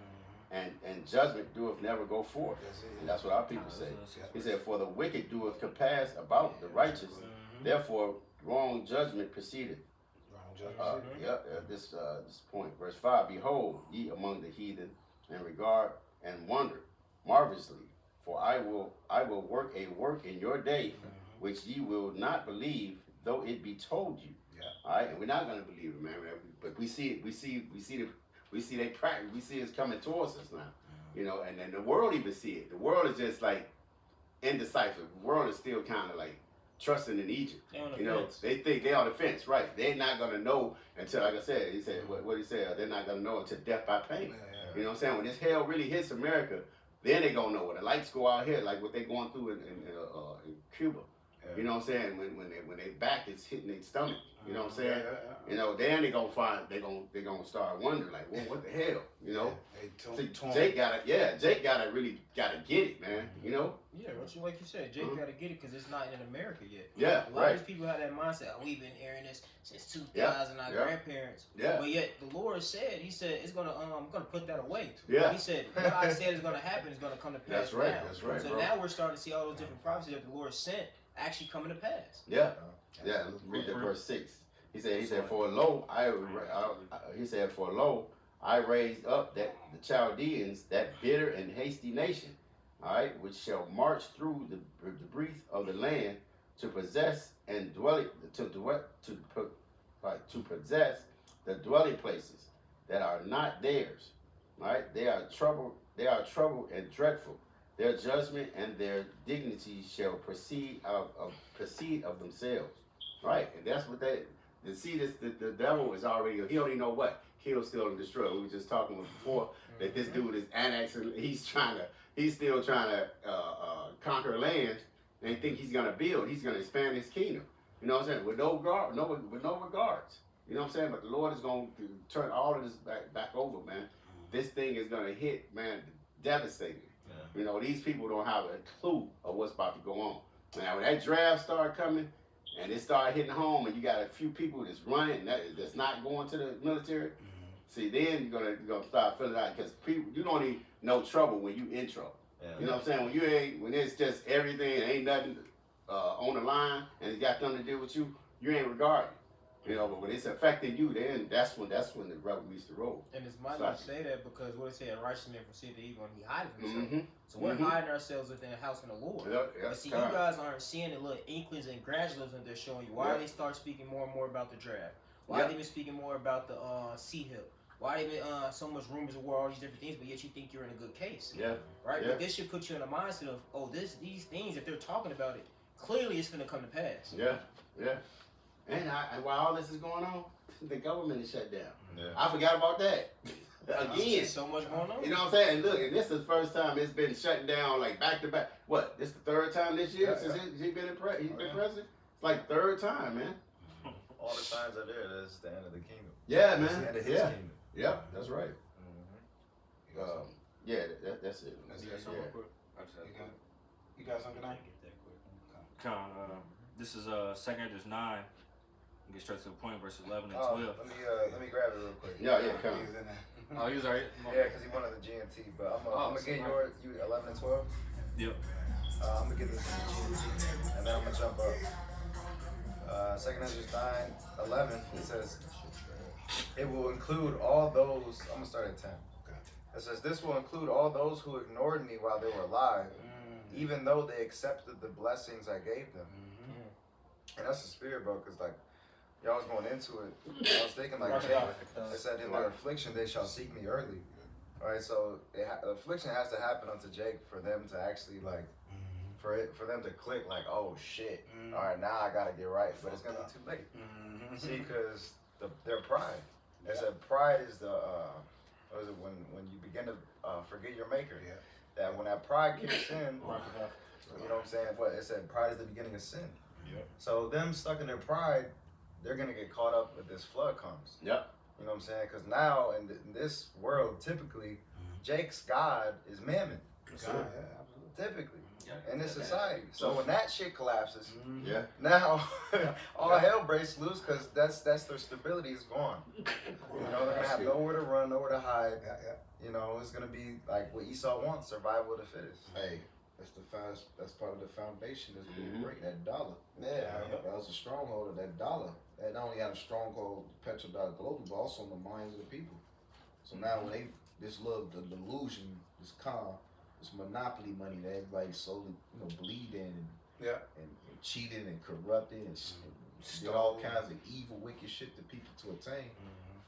and judgment doeth never go forth. And that's what our people say. He said, for the wicked doeth compass about the righteous, therefore wrong judgment proceeded. This point, verse 5. Behold, ye among the heathen, and regard and wonder marvelously, for I will work a work in your day, which ye will not believe, though it be told you. All right, and we're not gonna believe it, man. But we see it. We see they practice. We see it's coming towards us now. And then the world even see it. The world is just like indecisive. The world is still kind of like trusting in Egypt. They think they're on the fence, right? They're not gonna know until, like I said, he said what he said. They're not gonna know until death by pain. You know what I'm saying? When this hell really hits America, then they gonna know. When the lights go out here, like what they going through in Cuba. You know what I'm saying? When they back is hitting their stomach. You know what I'm saying? Then they gonna start wondering like, well, what the hell? Jake gotta really get it, man. Yeah, like you said, Jake gotta get it because it's not in America yet. Yeah, a lot of these people have that mindset. Oh, we've been hearing this since 2000. Our grandparents. Yeah. But yet the Lord said, He said, it's gonna I'm gonna put that away. Yeah. He said, what I said is gonna happen is gonna come to pass. That's right. Now. That's right. So bro. now we're starting to see all those different prophecies that the Lord sent actually coming to pass. Yeah. Yeah. Read that verse 6. He said, for lo, I raised up the Chaldeans, that bitter and hasty nation, all right, which shall march through the breadth of the land to possess and to possess the dwelling places that are not theirs, Right? They are trouble and dreadful. Their judgment and their dignity shall proceed of themselves. Right? And that's what they the devil is already, he don't even know what. Kill, steal, and destroy. We were just talking before that this dude is annexing, he's still trying to conquer land and think he's gonna build, he's gonna expand his kingdom. You know what I'm saying? With no regards. You know what I'm saying? But the Lord is going to turn all of this back over, man. This thing is going to hit, man, devastating. Yeah. You know, these people don't have a clue of what's about to go on. Now, when that draft started coming and it started hitting home and you got a few people that's running that's not going to the military, see, then you're gonna start feeling out because people, you don't need no trouble when you in trouble. Yeah. You know what I'm saying? When it's just everything, ain't nothing on the line and it got nothing to do with you, you ain't regarded. You know, but when it's affecting you, then that's when the rubber meets the road. And it's my to say that because what it said, a righteous man foreseeth the evil and he hideth himself. So we're hiding ourselves within the house of the Lord. But see, you guys aren't seeing the little inklings and gradualism that they're showing you. Why they start speaking more and more about the draft? Why they been speaking more about the C-Hill? Why they been so much rumors of war, all these different things, but yet you think you're in a good case? Yeah. Right? Yeah. But this should put you in a mindset of, these things, if they're talking about it, clearly it's going to come to pass. Yeah. Yeah. And while all this is going on, the government is shut down. Yeah. I forgot about that. Again. So much going on. You know what I'm saying? Look, and this is the first time it's been shut down like back to back. What? This the third time this year since he's been president? It's like third time, man. All the signs are there. That's the end of the kingdom. Yeah, man. That's the end of his kingdom. Yep, that's right. Yeah, that's it. You got something on? This is 2 Corinthians 9. Get straight to the point, verses 11 and 12. Let me grab it real quick. Yeah, come on. Oh, he was already. Yeah, because he wanted the GNT, but I'm gonna get you 11 and 12. Yep. I'm gonna get this in the GNT, and then I'm gonna jump up. 2 Corinthians 9:11. It says, "It will include all those." I'm gonna start at 10. It says, "This will include all those who ignored me while they were alive, even though they accepted the blessings I gave them." And that's the spirit, bro, because like y'all was going into it, I was thinking like, it said in their affliction they shall seek me early. All right, so the affliction has to happen unto Jake for them to actually like, for them to click like, oh shit, all right, now I gotta get right, but it's gonna be too late. See, because their pride. They said pride is the what is it when you begin to forget your maker. Yeah. That when that pride kicks in, you know what I'm saying? What it said, pride is the beginning of sin. Yep. So them stuck in their pride, they're gonna get caught up with this flood comes. Yep. You know what I'm saying? Because now in this world, typically, Jake's God is Mammon. God, typically, in this society. So when that shit collapses, yeah, now all hell breaks loose because that's their stability is gone. You know, they're gonna have nowhere to run, nowhere to hide. You know, it's gonna be like what Esau wants: survival of the fittest. Hey. That's part of the foundation that's being break that dollar. Yeah, that was a stronghold of that dollar. That not only had a stronghold petrodollar globally, but also in the minds of the people. So now when the delusion, this monopoly money that everybody slowly, bleeding and cheated and corrupted and did all kinds of evil, wicked shit to people to attain.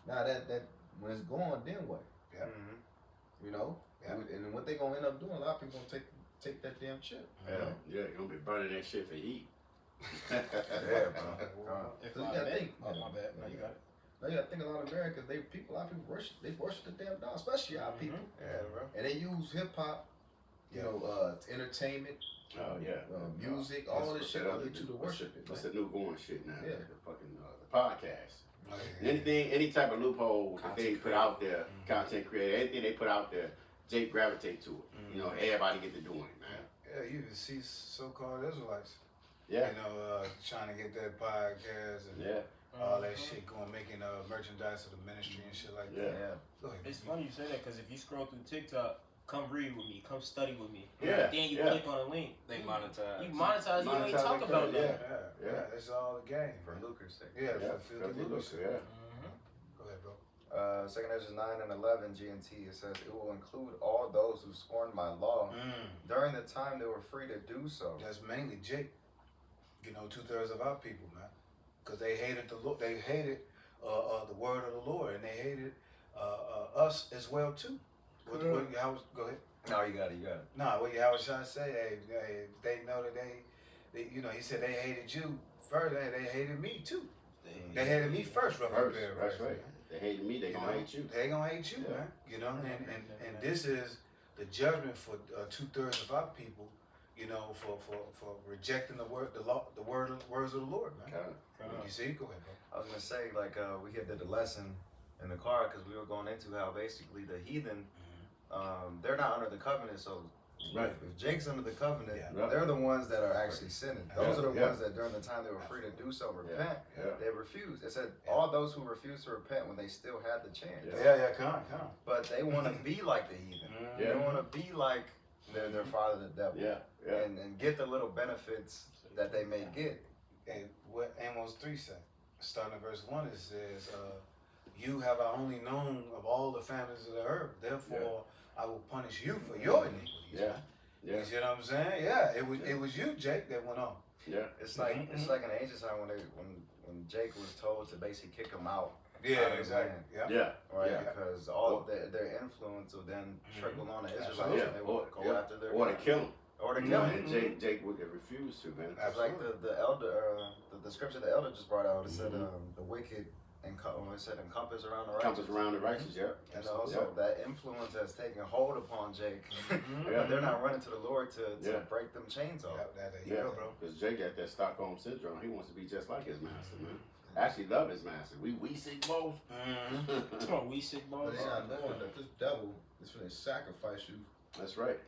Now that when it's gone, then what? Yeah. You know, and what they gonna end up doing? A lot of people gonna take that damn chip. Yeah, you're gonna be burning that shit for heat. Yeah, bro. If you gotta think, my bad. No, you got it. No, you gotta think a lot of Americans, a lot of people worship the damn dollar, especially our people. Yeah, bro. And they use hip hop, entertainment, music, all this shit. I'll get you to worship it. What's the new going shit now? Yeah, the fucking the podcast. Any type of loophole that they put out there, content creator, anything they put out there, Jake gravitate to it. You know, everybody get to doing it, man. Yeah, you even see so-called Israelites. Yeah. Trying to get that podcast and all that shit going, making merchandise of the ministry and shit like that. Yeah. Go ahead. It's funny you say that because if you scroll through TikTok, come read with me, come study with me. Yeah. Then you click on a link. They monetize. You monetize. You ain't talk about that. Yeah. It's all the game. For lucre's sake. Yeah, for filthy lucre's sake. Yeah. Go ahead, bro. 2 Corinthians 9:11 GNT, it says, "It will include all those who scorned my law during the time they were free to do so." That's mainly Jake. 2/3 of our people, man, because they hated the Lord. They hated the word of the Lord, and they hated us as well too. What Yahweh, go ahead. No, you got it. Nah, what Yahweh Shai say? Hey, they know that they, you know, he said they hated you first. They hated me too. They hated me first, First, that's right. They hate me, they gonna hate you. They gonna hate you, Yeah. man. You know, and this is the judgment for 2/3 of our people. You know, for rejecting the words of the Lord, man. You see, go ahead, bro. I was gonna say, like, we had did a lesson in the car because we were going into how basically the heathen, they're not under the covenant. So, Right. if Jake's under the covenant, Yeah. they're the ones that are actually sinning. Those are the Yeah. ones that during the time they were free to do so, repent. Yeah. They refused. It said all those who refused to repent when they still had the chance. Yeah, come on. But they want to be like the heathen. Yeah. They want to be like their father, the devil, Yeah. and get the little benefits that they may get. And what Amos 3 said, starting at verse 1, it says, you have I only known of all the families of the earth. Therefore, I will punish you for your iniquities. Yeah. Man. Yeah. You see what I'm saying? Yeah, it was you, Jake, that went on. Yeah. It's like it's like in the ancient time when Jake was told to basically kick him out. Yeah, out of the exactly. land, Yeah. Yeah. Right, Yeah. because all their influence will then trickle on the Israelites, Absolutely. and they will go after their Or to God. kill him. or to You kill know, him. and Jake would refuse to, man. It's like the elder, the scripture the elder just brought out. It said the wicked it said encompass around the righteous. Compass around the righteous, yeah. And also that influence has taken hold upon Jake. Yeah. But they're not running to the Lord to Yeah. break them chains off. There you Yeah, go, bro. because Jake got that Stockholm syndrome. He wants to be just like his master, man. Actually love his master. We sick both. Come on, we sick But boys. they not knowing that this devil is going to sacrifice you. That's right.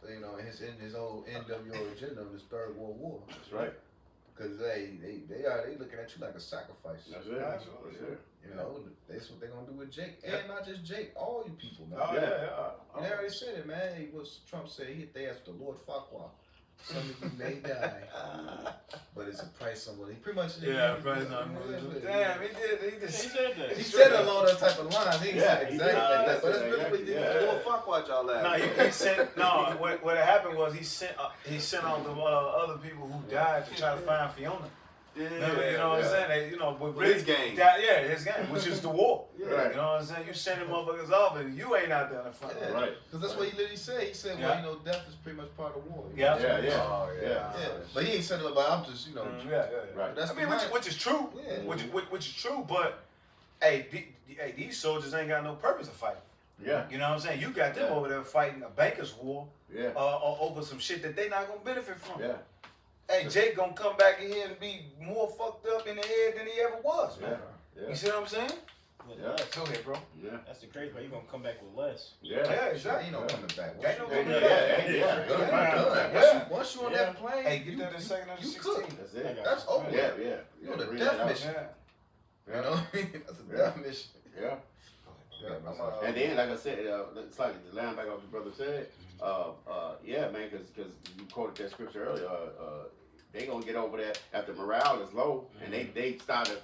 You know, in his old NWO agenda of this Third World War. That's right. Because they looking at you like a sacrifice. That's it. That's it. You know, that's what they're gonna do with Jake, and not just Jake, all you people, man. Oh, yeah. And they already said it, man. Trump said they asked the Lord Farquhar. Some of you may die, but it's a price on what he pretty much said. Yeah, praise on. Damn, he did. He said that. He said it along those type of lines. He Yeah, said he exactly did. like that. But that's Yeah, really what he did. yeah. The Lord Farquhar y'all No, laugh. he sent. No, what happened was he sent all the other people who died to try to find Fiona. Yeah, You know what I'm saying? But His game. His game, which is the war. Right. You know what I'm saying? You sending motherfuckers off and you ain't out there in the front. Yeah. Right. Because that's what he literally said. He said, Yeah. well, you know, death is pretty much part of war. Yeah. Yeah. Oh, yeah. Yeah. Yeah. But he ain't said it like, I'm just, you know, Yeah. Right. that's I mean, the which is true. Yeah. Which is true, but hey, these soldiers ain't got no purpose of fighting. Yeah. You know what I'm saying? You got them Yeah. over there fighting a banker's war Yeah. over some shit that they not gonna benefit from. Yeah. Hey, Jake gonna come back in here and be more fucked up in the head than he ever was, man. Yeah. You see what I'm saying? With Yeah. less. Go ahead, bro. Yeah. That's the crazy part. You're gonna come back with less. Yeah. Yeah, He exactly. ain't no coming back. Ain't no coming Yeah. back. Yeah. Yeah. Once you on Yeah. that plane, Hey, get that in second under you 16. cook. That's it. That's over. Yeah. Yeah. You know, the Bring death that out. mission. Yeah. You know, that's a Yeah. death mission. Yeah. Yeah, And then, like I said, it's like the line back off the brother said. Yeah, man, because you quoted that scripture earlier. They gonna get over that after morale is low, and they started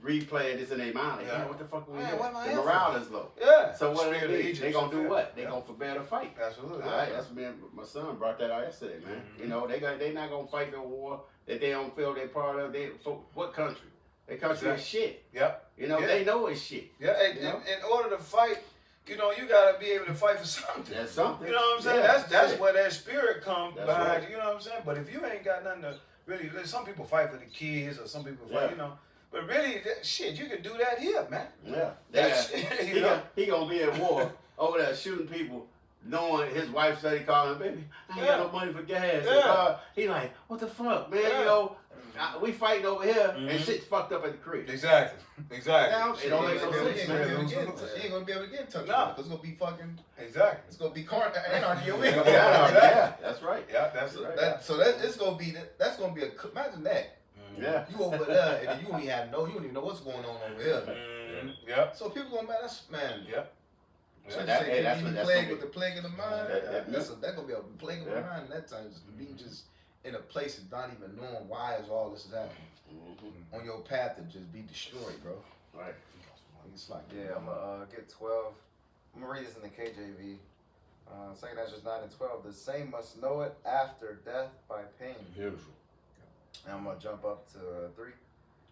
replaying this in their mind. Like, Yeah. what the fuck we Man, doing? what am I The here morale for? is low. Yeah. So what Spirit of they do? Egypt, They gonna do yeah. what? They Yeah. gonna forbear to fight. Absolutely. All right, that's man. My son brought that out yesterday, man. Mhm. You know, they not gonna fight the war that they don't feel they're part of. They for what country? Their country is shit. Yep. You know, Yeah. they know it's shit. Yeah. Hey, You know? in order to fight, you gotta be able to fight for something. That's something. You know what I'm saying? Yeah, that's it. where that spirit comes That's behind right. you. You know what I'm saying? But if you ain't got nothing to really, some people fight for the kids, or some people fight, Yeah. But really, shit, you can do that here, man. Yeah. That's Yeah. He gonna be at war over there shooting people, knowing his wife said he calling him, baby, I ain't got no money for gas. Yeah. He like, what the fuck, man? Yeah. You know, we fighting over here Mhm. and shit's fucked up at the crib. Exactly. Now, He it don't make ain't no gonna sense, be able man. to get in touch. He ain't gonna be able to get in touch. No. It's gonna be fucking. Exactly. It's gonna be anarchy over Yeah, here. yeah, that's right. Yeah, that's Right. It's gonna be that's gonna be imagine that. Yeah. You over there and you don't even know what's going on over here. Yep. So people gonna man. Yep. So that- say, that's be what- that's plagued gonna with the plague of the mind. That- That's gonna be a plague of the Yeah. mind. And that time just to be just in a place of not even knowing why is all this is happening. Mhm. On your path to just be destroyed, bro. Right. It's like Yeah, I'm gonna get 12. I'm gonna read this in the KJV. 2 Ezra 9 and 12. The same must know it after death by pain. Beautiful. And I'm gonna jump up to 3.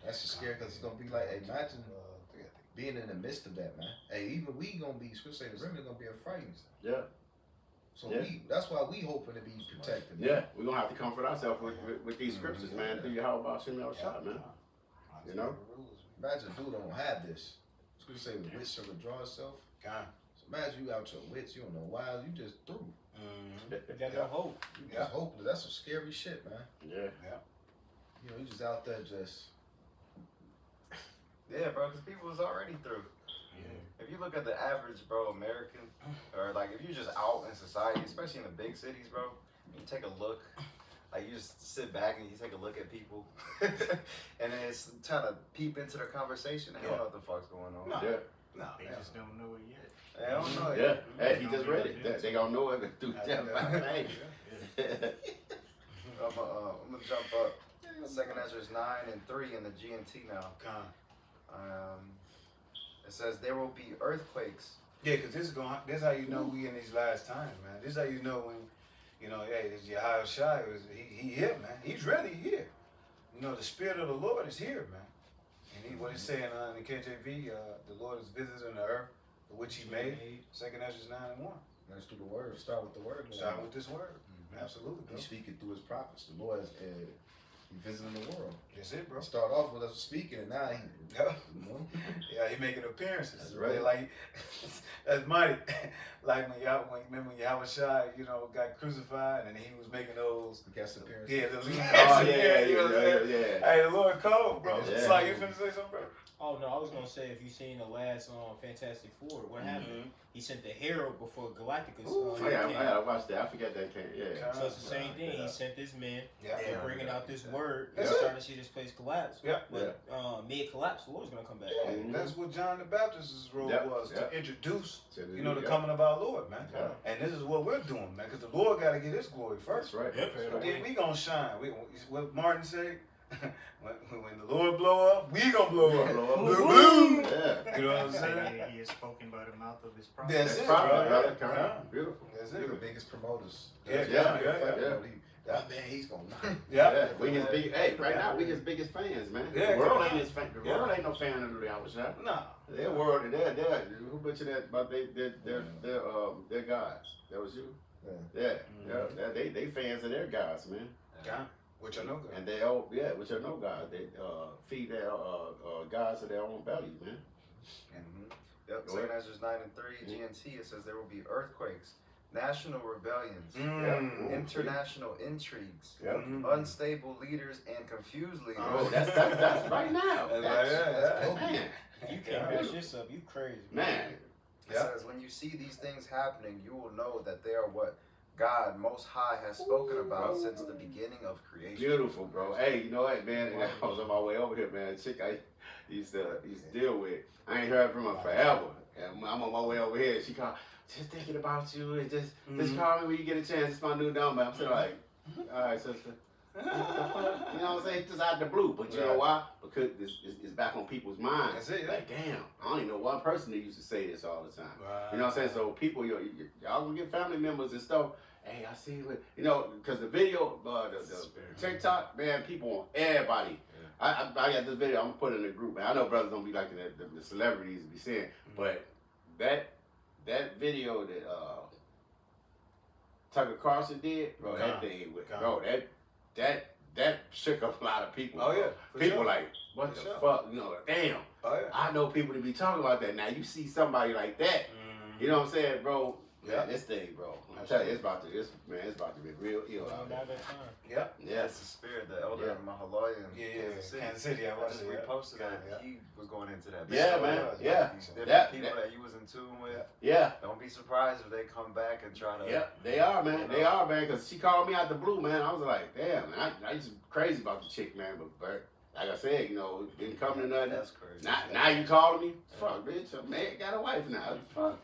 That's just scary because it's gonna be like, imagine being in the midst of that, man. Hey, even we gonna be, especially the remnant, gonna be afraid. Yeah. So Yeah. that's why we hoping to be protected. Man. Yeah, we're gonna have to comfort ourselves with these scriptures, man. Do you how about Shem shot, man? You know? Imagine dude don't have this. It's gonna say the wits shall withdraw itself. God. So imagine you out your wits, you don't know why, you just through. You got no hope. You just hopeless. That's some scary shit, man. Yeah. You know, you just out there just. Yeah, bro, because people is already through. If you look at the average, bro, American, or like if you're just out in society, especially in the big cities, bro, you take a look, like you just sit back and you take a look at people, and then it's trying to peep into their conversation. They don't know what the fuck's going on. No. Yeah. No, They just don't know it yet. They don't know Yeah. yet. Hey, he just read it. They gonna know it through that. Hey. I'm gonna jump up. Second Ezra's 9 and 3 in the GNT now. God. It says there will be earthquakes. Yeah, because this how you know we in these last times, man. This how you know when, you know, hey, this Yahweh Shai, he here, man. He's really here. You know, the Spirit of the Lord is here, man. And what he's saying in the KJV, the Lord is visiting the earth for which he made. Second Ezra's 9 and 1. Let's do the word. Start with the word. Start with this word. Absolutely, bro. He's speaking through his prophets. The Lord is he visiting the world. That's it, bro. Start off with us speaking, and now he, you know, Yeah, he making appearances. That's right. Like that's mighty. Like when Yahweh Shai, you know, got crucified and he was making those. guest appearances. Yeah, the Oh yeah, you know what I'm saying? yeah. Hey, the Lord cold, bro. Yeah. It's like you finna say something, bro. Oh no, I was gonna say if you seen the last Fantastic Four, what happened? He sent the Herald before Galacticus. I gotta watch that. I forget that came. Yeah. So it's the same thing. He sent his men. Yeah. They're bringing out this word. That's They're it. starting to see this place collapse. Yeah. But mid collapse, the Lord's gonna come back. Yeah, that's what John the Baptist's role Yep, was yep. to introduce, To you know, the yeah. coming of our Lord, man. Yeah. And this is what we're doing, man, because the Lord got to get His glory first. That's right. Yep. That's right. Then we gonna shine. What Martin said, when the Lord blow up, we gonna blow up. Blow up. Blue, blue. Yeah. You know what I'm saying? He is spoken by the mouth of his prophet. That's That's it, probably bro. brother. Yeah. Beautiful. That's They're it. the biggest promoters. Yeah, yeah. That man, he's gonna knock. Yeah. We his big. Hey, right now we his biggest fans, man. Yeah, The world come ain't on. his fan. The world ain't no fan of the Yahweh Shai. Nah. Their world, they're who mentioned that? But they're gods. That was you. Yeah. They fans of their gods, man. God, which I know God. And they all which are no God. They feed their gods to their own belly, man. Yep, Go ahead. Second Ezra's 9 and 3, GNT, it says there will be earthquakes, national rebellions, international intrigues, unstable leaders, and confused leaders. Oh, that's right now. Man. If you can't mess this up, you crazy. Man. It says, when you see these things happening, you will know that they are what God Most High has spoken about since the beginning of creation. Beautiful, bro. Hey, you know what, man? I was on my way over here, man. A chick I used to deal with. I ain't heard from her forever. And I'm on my way over here. She called, just thinking about you, and just call me when you get a chance. It's my new number. I'm still like, all right, sister. What the fuck? You know what I'm saying? Just out the blue. But you know why? Because it's back on people's minds. That's it, yeah. Like, damn, I only know one person that used to say this all the time. You know what I'm saying? So people, y'all gonna get family members and stuff. Hey, I see what, you know, because the video, the TikTok, man, people want everybody. I got this video, I'm gonna put it in the group, man. I know brothers don't be like the celebrities be saying, but that video that Tucker Carlson did, bro, that thing, bro, that shook up a lot of people. Oh, bro. yeah, for people sure. like, what For the sure. fuck, you know, damn. Oh, yeah. I know people to be talking about that. Now you see somebody like that, you know what I'm saying, bro? Yeah. Man, this thing, bro. I tell you, it's about to be real ill out there. Yeah. That's the spirit, the elder Mahaloy in Kansas City. Kansas City, I I watched just it. reposted that. He was going into that. Yeah, So, man. different Yeah. people that you was in tune with. Yeah. Don't be surprised if they come back and try to. Yeah, they are, man. They are, man. Because she called me out the blue, man. I was like, damn, man. I used to be crazy about the chick, man. But like I said, you know, didn't come to nothing. That's crazy. Now you calling me? Fuck, bitch. A man got a wife now. Fuck.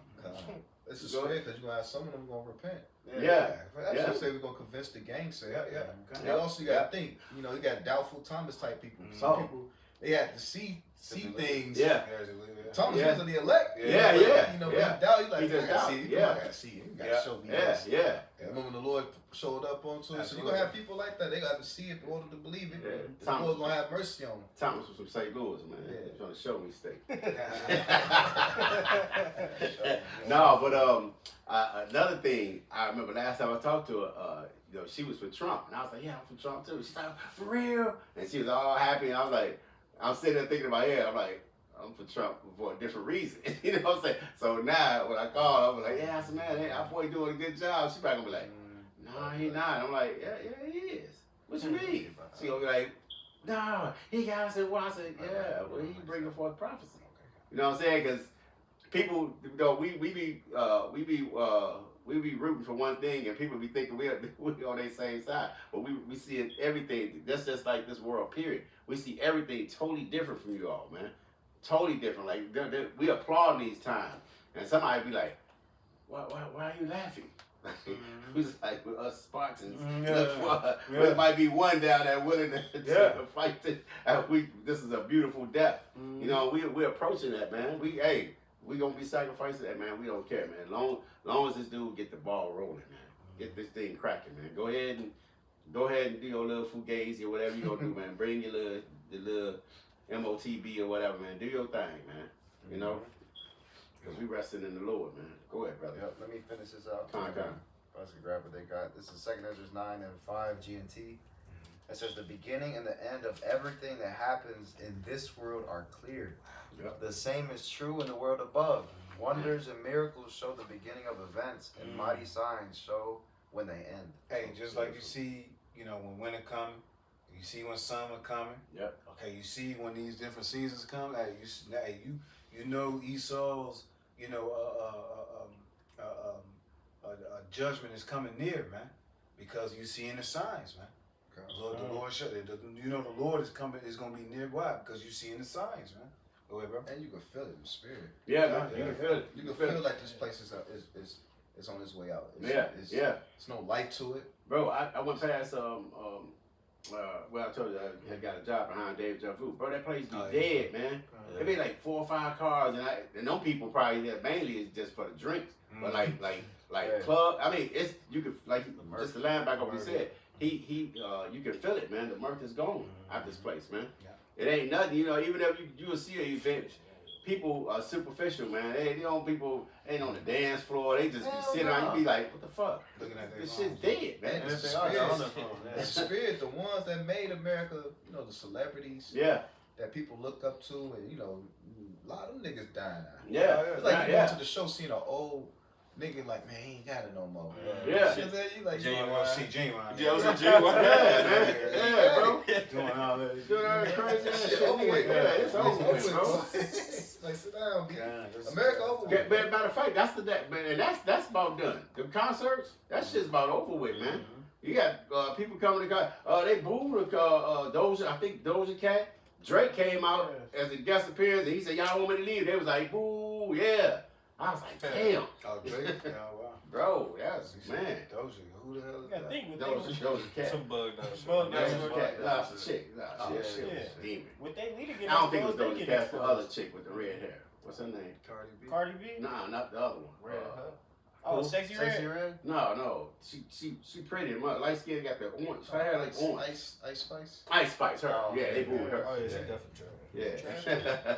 This is fair because you gonna have some of them gonna repent. Yeah. That's what I say we're gonna convince the gang. Say, Yeah. And also you gotta think, you know, you got doubtful Thomas type people. Some people, they had to see things. Yeah. Thomas Yeah. wasn't the elect. Yeah, But, yeah, You know, yeah. he doubt. He like, He just I gotta doubt, see it. yeah. I gotta see it. You gotta Yeah. show me Yeah, this. yeah. And remember when the Lord showed up onto it. So you're Absolutely. gonna have people like that. They got to see it in order to believe it. Yeah. The Thomas. Lord gonna have mercy on them. Thomas was from St. Louis, man. Yeah. He's trying to show me steak. Yeah. No, but another thing, I remember last time I talked to her, you know, she was for Trump, and I was like, yeah, I'm for Trump too. She's like, for real? And she was all happy, and I was like, I'm sitting there thinking in my head, I'm like, I'm for Trump for a different reason. You know what I'm saying? So now when I called, I was like, yeah, I said, man, hey, our boy doing a good job. She's probably gonna be like, no, he not. I'm like, yeah, he is. What you mean? She gonna be like, no, he got us in one. I said, yeah, well, he bringing forth prophecy. You know what I'm saying? Because people, you know, we be rooting for one thing, and people be thinking we on their same side. But we see it, everything. That's just like this world. Period. We see everything totally different from you all, man. Totally different. Like we applaud these times, and somebody be like, why are you laughing? Who's like with us Spartans? There might be one down there willing to fight this. This is a beautiful death. You know, we're approaching that, man. We gonna be sacrificing that, man. We don't care, man. Long as this dude get the ball rolling, man. Get this thing cracking, man. Go ahead and do your little fugazi or whatever you gonna do, man. Bring your little MOTB or whatever, man. Do your thing, man. You know, because we resting in the Lord, man. Go ahead, brother. Yep, let me finish this out. Come on. If I can grab what they got. This is 2nd Ezra 9 and 5 G&T. It says the beginning and the end of everything that happens in this world are clear. Yep. The same is true in the world above. Wonders and miracles show the beginning of events, and mighty signs show when they end. Hey, just like you see, you know, when winter coming, you see when summer coming. Yep. Okay, you see when these different seasons come. Hey, you know Esau's, you know, judgment is coming near, man, because you see in the signs, man. The Lord showed it. You know the Lord is coming. Is going to be nearby because you see in the signs, man. Go ahead, bro. And you can feel it in the spirit. Yeah, man. You can feel it. You can feel like this place is on its way out. It's, Yeah. There's no light to it. Bro, I went past well, I told you I had got a job behind David Jeff Food. Bro, that place be dead, man. There be like 4 or 5 cars, and them people probably there mainly is just for the drinks. But like club, I mean, it's you could like just the linebacker what he said. He you can feel it, man. The mirth is gone out this place, man. It ain't nothing, you know. Even if you will see an event, people are superficial, man. They don't people ain't on the dance floor. They just be sitting around. You be like, what the fuck? Looking at This shit's dead, man. And the spirit, the ones that made America, you know, the celebrities Yeah, that people look up to, and you know, a lot of them niggas dying now. yeah, It's like you yeah. go to the show seeing an old nigga like, man, he ain't got it no more. Yeah. Shit that you like, Genuine, see genuine. Yeah, I was a Yeah, man. Yeah, bro. Doing all that. Doing all that crazy ass shit shit. over with. Yeah, it's over with, bro. Like, sit down, B. God, that's- America over Yeah, with. man, matter of fact, that's about done. The concerts, that shit's about over with, man. You got people coming to they booed Doja. I think Doja Cat. Drake came out as a guest appearance, and he said, "Y'all want me to leave?" They was like, "Boo, yeah." I was like, "Damn, Oh, Drake? Yeah, wow. bro, that's man." Doja, who the hell is You gotta that? think Doja Cat. Some bug Bug nut. Doja Cat. Nah, it's a chick. Nah, Oh, shit. yeah. Demon. What they need to get I don't think it was exposed, Doja they Cat. get The exposed. other chick with the red hair. What's her name? Cardi B. Cardi B? Nah, not the other one. Red Hook. Oh, Sexy Sexy Red? Red? No. She pretty. Light skin got the orange. Her hair like orange. Ice Spice. Ice Spice. Her. Oh, Yeah, they yeah. booed her. Oh, yeah, she Yeah. definitely tried. Yeah.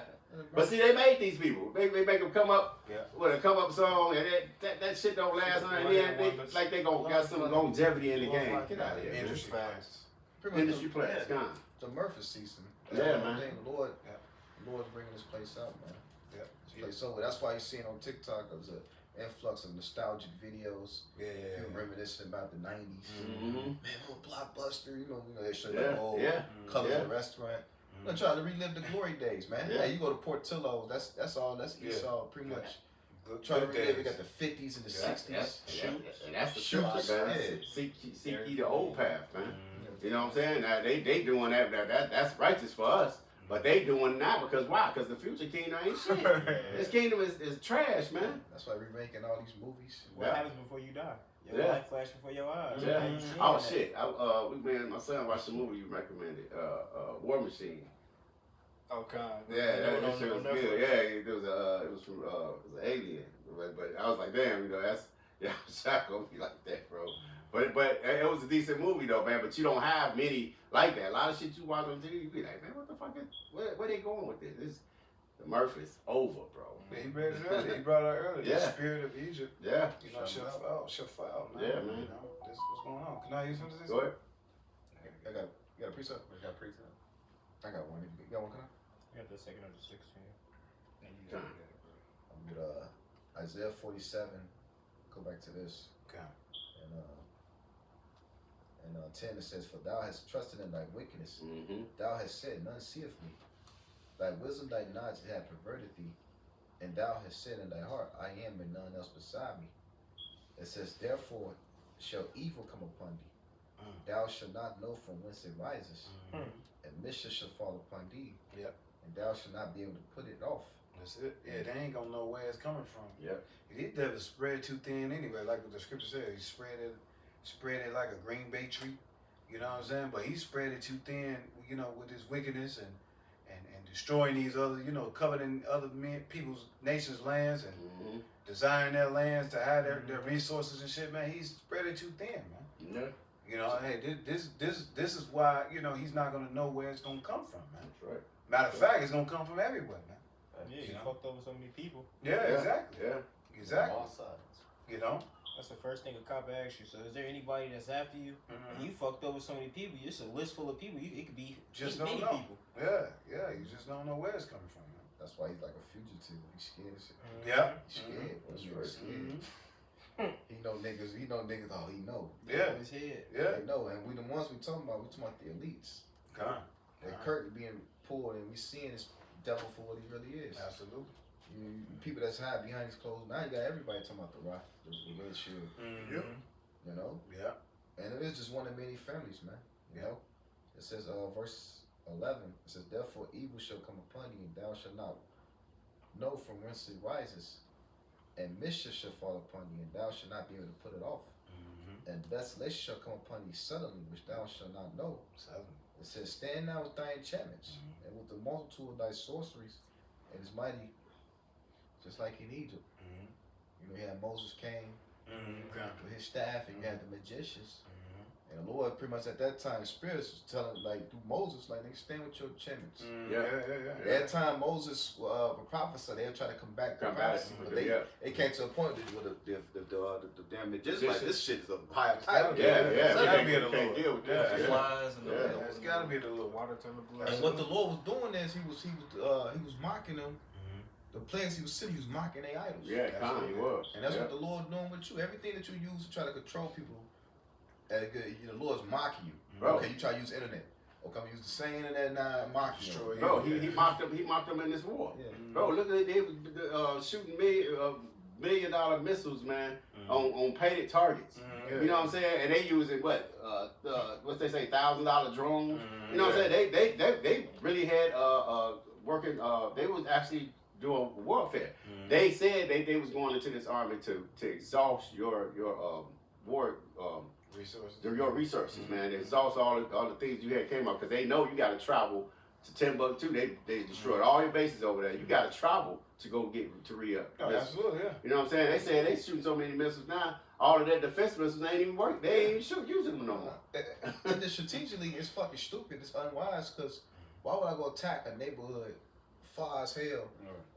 But see, they made these people. They make them come up Yeah. with a come up song, and that shit don't last. And then they got some longevity in the game. Get out of here, man. Industry fans. Pretty much Industry players, gone. the Murphy season. Yeah, man. The Lord's bringing this place out, man. Yeah. This place over. That's why you're seeing on TikTok there's an influx of nostalgic videos. Yeah. People reminiscing about the 90s. Mm-hmm. Man, what Blockbuster, you know they show Yeah, the old yeah. colors Yeah. of the restaurant. I'm trying to relive the glory days, man. Yeah. Yeah, you go to Portillo's, that's all. That's Yeah. Esau, pretty much. Good, Trying to good relive. We days. got the 50s and the Yeah. 60s. And that's the Shoots, future, man. yeah. Seek ye the old path, man. Mm-hmm. You know what I'm saying? Now, they doing that's righteous for us. But they doing that because why? Because the future kingdom ain't shit. This kingdom is trash, man. That's why we're making all these movies. What Yeah. happens before you die? Your Yeah. life flash before your eyes. Yeah. You ain't seeing Oh that. shit! Me and my son watched the movie you recommended, War Machine. Oh, God. Yeah, that shit was good. Yeah, it was from it was an Alien. But I was like, damn, that's Shaq gonna be like that, bro. But it was a decent movie though, man. But you don't have many like that. A lot of shit you watch on TV, you be like, man, what the fuck is where they going with this? The Murphy's over, bro. He brought it earlier. He brought it earlier. Yeah. The spirit of Egypt. Yeah. You know, Shafal, man. Yeah, man. You know, this what's going on. Can I use something? Go ahead. You got a preset? We got pre-time. I got one. You got one, can I? You got the second of the 16. I'm with Isaiah 47. Go back to this. Okay. And 10 it says, "For thou hast trusted in thy wickedness, Mm-hmm. thou hast said, none seeth me. Thy wisdom, thy knowledge hath perverted thee, and thou hast said in thy heart, I am, and none else beside me." It says, "Therefore shall evil come upon thee. Thou shalt not know from whence it rises, and mischief shall fall upon thee. Yep. And thou shalt not be able to put it off." That's it. Yeah, they ain't gonna know where it's coming from. Yep. These devils spread too thin anyway, like what the scripture says. He spread it like a green bay tree. You know what I'm saying? But he spread it too thin, with his wickedness and destroying these other, coveting other people's nations' lands and Mm-hmm. desiring their lands to have their resources and shit, man. He spread it too thin, man. Yeah. Hey, this is why, he's not gonna know where it's gonna come from, man. That's right. Matter of fact, it's gonna come from everywhere, man. Yeah, You you know? fucked over so many people. Yeah, exactly. Yeah. Exactly. All sides. That's the first thing a cop asks you. So, is there anybody that's after you? And you fucked over so many people. It's a list full of people. It could be Just many don't know. people. Yeah, you just don't know where it's coming from, man. That's why he's like a fugitive. He's scared of shit. Yeah. He's scared. That's He's right. scared. He know niggas, oh, he know. Yeah. In his head. Yeah. They know. And we the ones we talking about the elites. Come. The curtain being pulled and we seeing this devil for what he really is. Absolutely. You people that's hide behind these clothes. Now you got everybody talking about the rough, the red shield, Mm-hmm. you know? Yeah. And it is just one of many families, man. You know? It says, verse 11, it says, "Therefore evil shall come upon thee, and thou shalt not know from whence it rises, and mischief shall fall upon thee, and thou shalt not be able to put it off. And desolation shall come upon thee suddenly, which thou shalt not know." It says, "Stand now with thy enchantments, and with the multitude of thy sorceries, and is mighty, just like in Egypt." You had Moses came with his staff, and you had the magicians. And the Lord, pretty much at that time, spirits was telling, like, through Moses, like, nigga, stand with your enchantments. Yeah. At that time, Moses prophesied they were trying to come back to prophecy, but they came to a point where The damn magicians like this shit is a high title. It's gotta be the Can't Lord. deal with Yeah. that. Flies and It's gotta be the Lord. Water turn to blood. And what the Lord was doing is he was mocking them. The places he was sitting, he was mocking their idols. Yeah, kind of, he was. And that's what the Lord doing with you. Everything that you use to try to control people, the Lord's mocking you. Bro. Okay, you try to use the internet. Okay, I'm using the same internet now, mocking you. Destroy Bro, he mocked them. He mocked them in this war. Yeah. Bro, look at they was shooting $1 million missiles, man, on painted targets. You know what I'm saying? And they using what they say, $1,000 drones. You know what I'm saying? They really had working. They was actually doing warfare. They said they was going into this army to exhaust your war Resources. your resources, man. They exhaust all the things you had came up because they know you got to travel to Timbuktu. They destroyed all your bases over there. You got to travel to go get to Riyadh. Oh, absolutely, yeah. You know what I'm saying? They said they shooting so many missiles now. All of their defense missiles ain't even work. They ain't even using them no more. And then strategically, it's fucking stupid. It's unwise because why would I go attack a neighborhood far as hell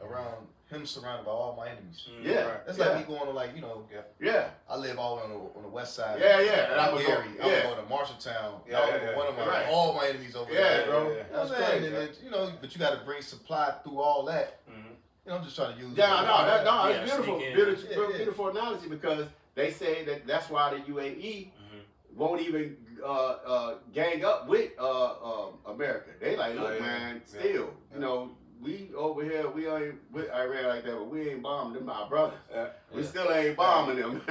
around him surrounded by all my enemies? Yeah, That's like me going to yeah. I live all on the west side. Yeah, yeah. And I I'm would Gary. go, I yeah. would go to Marshalltown. Yeah, I would go one of my Right. all my enemies over Yeah, there, bro. You know That's what I'm saying? crazy. And then, but you got to bring supply through all that. You know, I'm just trying to use. Yeah, it's Yeah, beautiful. sneak in. Beautiful, beautiful analogy because they say that's why the UAE won't even gang up with America. They like, look, man, still, you know, we over here, we ain't with Iran like that, but we ain't bombing them, our brothers. We still ain't bombing them.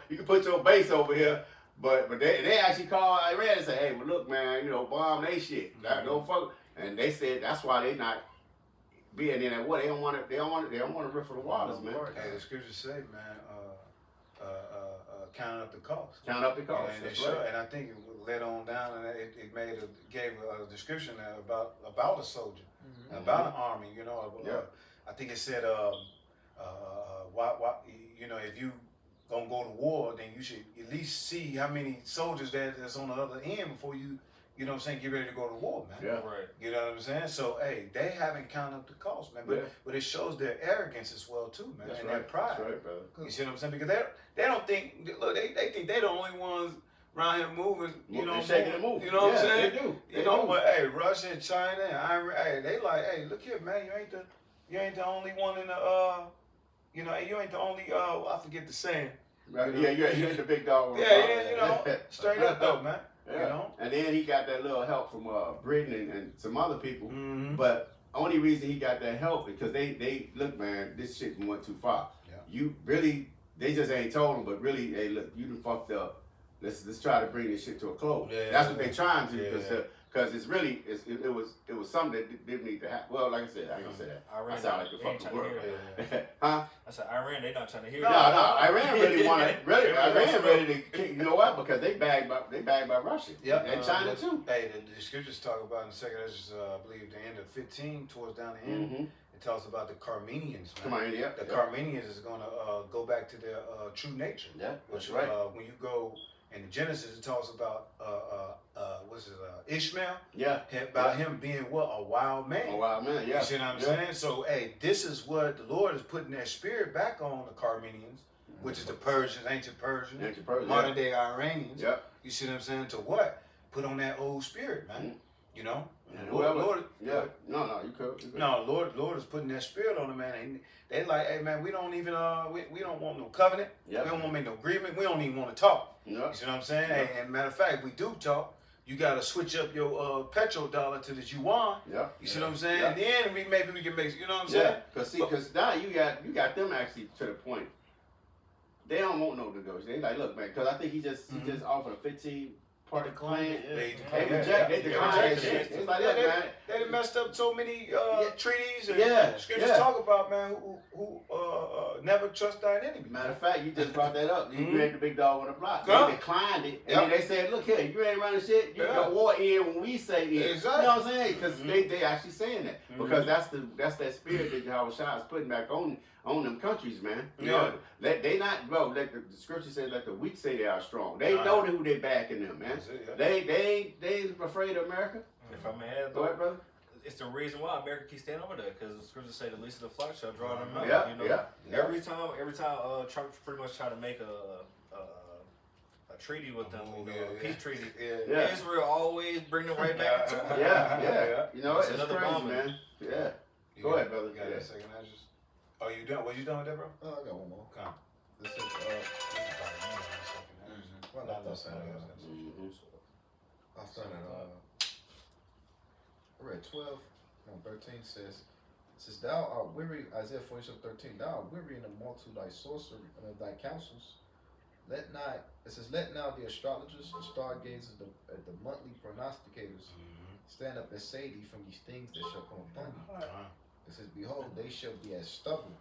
You can put your base over here, but they actually call Iran and say, hey, well, look, man, you know, bomb they shit. Don't fuck. And they said that's why they not being in that war. They don't want to rip for the waters, man. Hey, the scriptures say, man, counting up the cost. Count up the cost. And, That's it showed, right. and I think it led on down, and gave a description about a soldier, about an army. You know, Yeah. I think it said, why, you know, if you gonna go to war, then you should at least see how many soldiers that's on the other end before you know what I'm saying, get ready to go to war, man. Yeah. Right. You know what I'm saying? So, hey, they haven't counted up the cost, man. But Yeah. but it shows their arrogance as well too, man, That's and right. their pride. That's right, brother. You see what I'm saying? Because they don't think, look, they think they're the only ones around here moving, you know, They're shaking and moving. You know what I'm Yeah, saying? They do. You know, but hey, Russia and China and Iran, hey, they like, hey, look here, man, you ain't the only one in the you know, you ain't the only I forget the saying. Right. You know? Yeah, you're the big dog. on the Yeah, block. yeah, you know, straight up though, man. Yeah. You know? And then he got that little help from Britain and some other people. Mm-hmm. But only reason he got that help because they look, man, this shit went too far. Yeah. You really, they just ain't told him, but really, hey, look, you done fucked up. Let's try to bring this shit to a close. Yeah, That's what they trying to yeah. because it's really it was something that didn't need to happen. Well, like I said, I ain't gonna say that. I Iran, sound like the they ain't fucking trying to world. hear that. Huh? I said Iran, they not trying to hear No, that. Iran really want to. Really, Iran ready to kick. You know what? Because they bagged by Russia. Yep. And China too. Hey, the scriptures talk about in Second Ezra, I believe the end of 15, towards down the end, Mm-hmm. it talks about the Carmenians, man. Come on, yeah. The Carmenians is going to go back to their true nature. Yeah, Which, that's right. when you go in Genesis, it talks about Ishmael, Yeah. about him being what, a wild man. Oh wow, man. Yeah. You see what I'm saying? So, hey, this is what the Lord is putting that spirit back on the Carmenians, which is the Persians, ancient Persians, Ancient Persian, modern day Iranians. Yeah. You see what I'm saying? To what? Put on that old spirit, man. You know? And Lord, whoever- Lord, Yeah. No, you could. You could. no, Lord is putting that spirit on them, man. And they like, hey, man, we don't even, we don't want no covenant. Yeah. We don't want to make no agreement. We don't even want to talk. Yeah. You see what I'm saying? Yeah. And matter of fact, if we do talk, you got to switch up your petrodollar to the yuan. Yeah. You see what I'm saying? Yeah. And then maybe we can make, you know what I'm Yeah. saying? Because now you got them actually to the point. They don't want no negotiation. They like, look, man, because I think he just offered a 15-part plan. They They declined declined that rejected shit. it. It's like, Yeah, look, they- man. They done messed up so many treaties and Yeah, scriptures yeah. talk about, man, who never trust thine enemy. Matter of fact, you just brought that up. You ain't the big dog on the block. Yeah. They declined it. And Yep. then they said, look here, you ain't running shit. You Yeah. got war in when we say in. Exactly. You know what I'm saying? Because they actually saying that. Because that's that spirit that Yahweh Shah is putting back on them countries, man. You know, they not, bro, like the scripture says, let the weak say they are strong. They know who they backing them, man. That's it, yeah. They ain't afraid of America. If I may add, Go ahead, brother. it's the reason why America keeps staying over there, because the scriptures say the least of the flock shall draw them out. Yeah, you know? yeah. Every time Trump pretty much try to make a treaty with them, you know, a peace treaty. Yeah. Israel always bring them right back to it. Yeah. You know, It's it's another crazy, bombing. man. Yeah. You Go got- ahead, brother. You got Yeah. that second address? Oh, you done? Was you done with that, bro? I got one more. Come. This is well, I thought so. I started I read 12, no, 13 says thou art weary, Isaiah 47:13, thou art weary in the multitude thy sorcery and of thy counsels. Let not, it says, let now the astrologers, the stargazers, the monthly prognosticators stand up and say thee from these things that shall come upon thee. It says, behold, they shall be as stubble,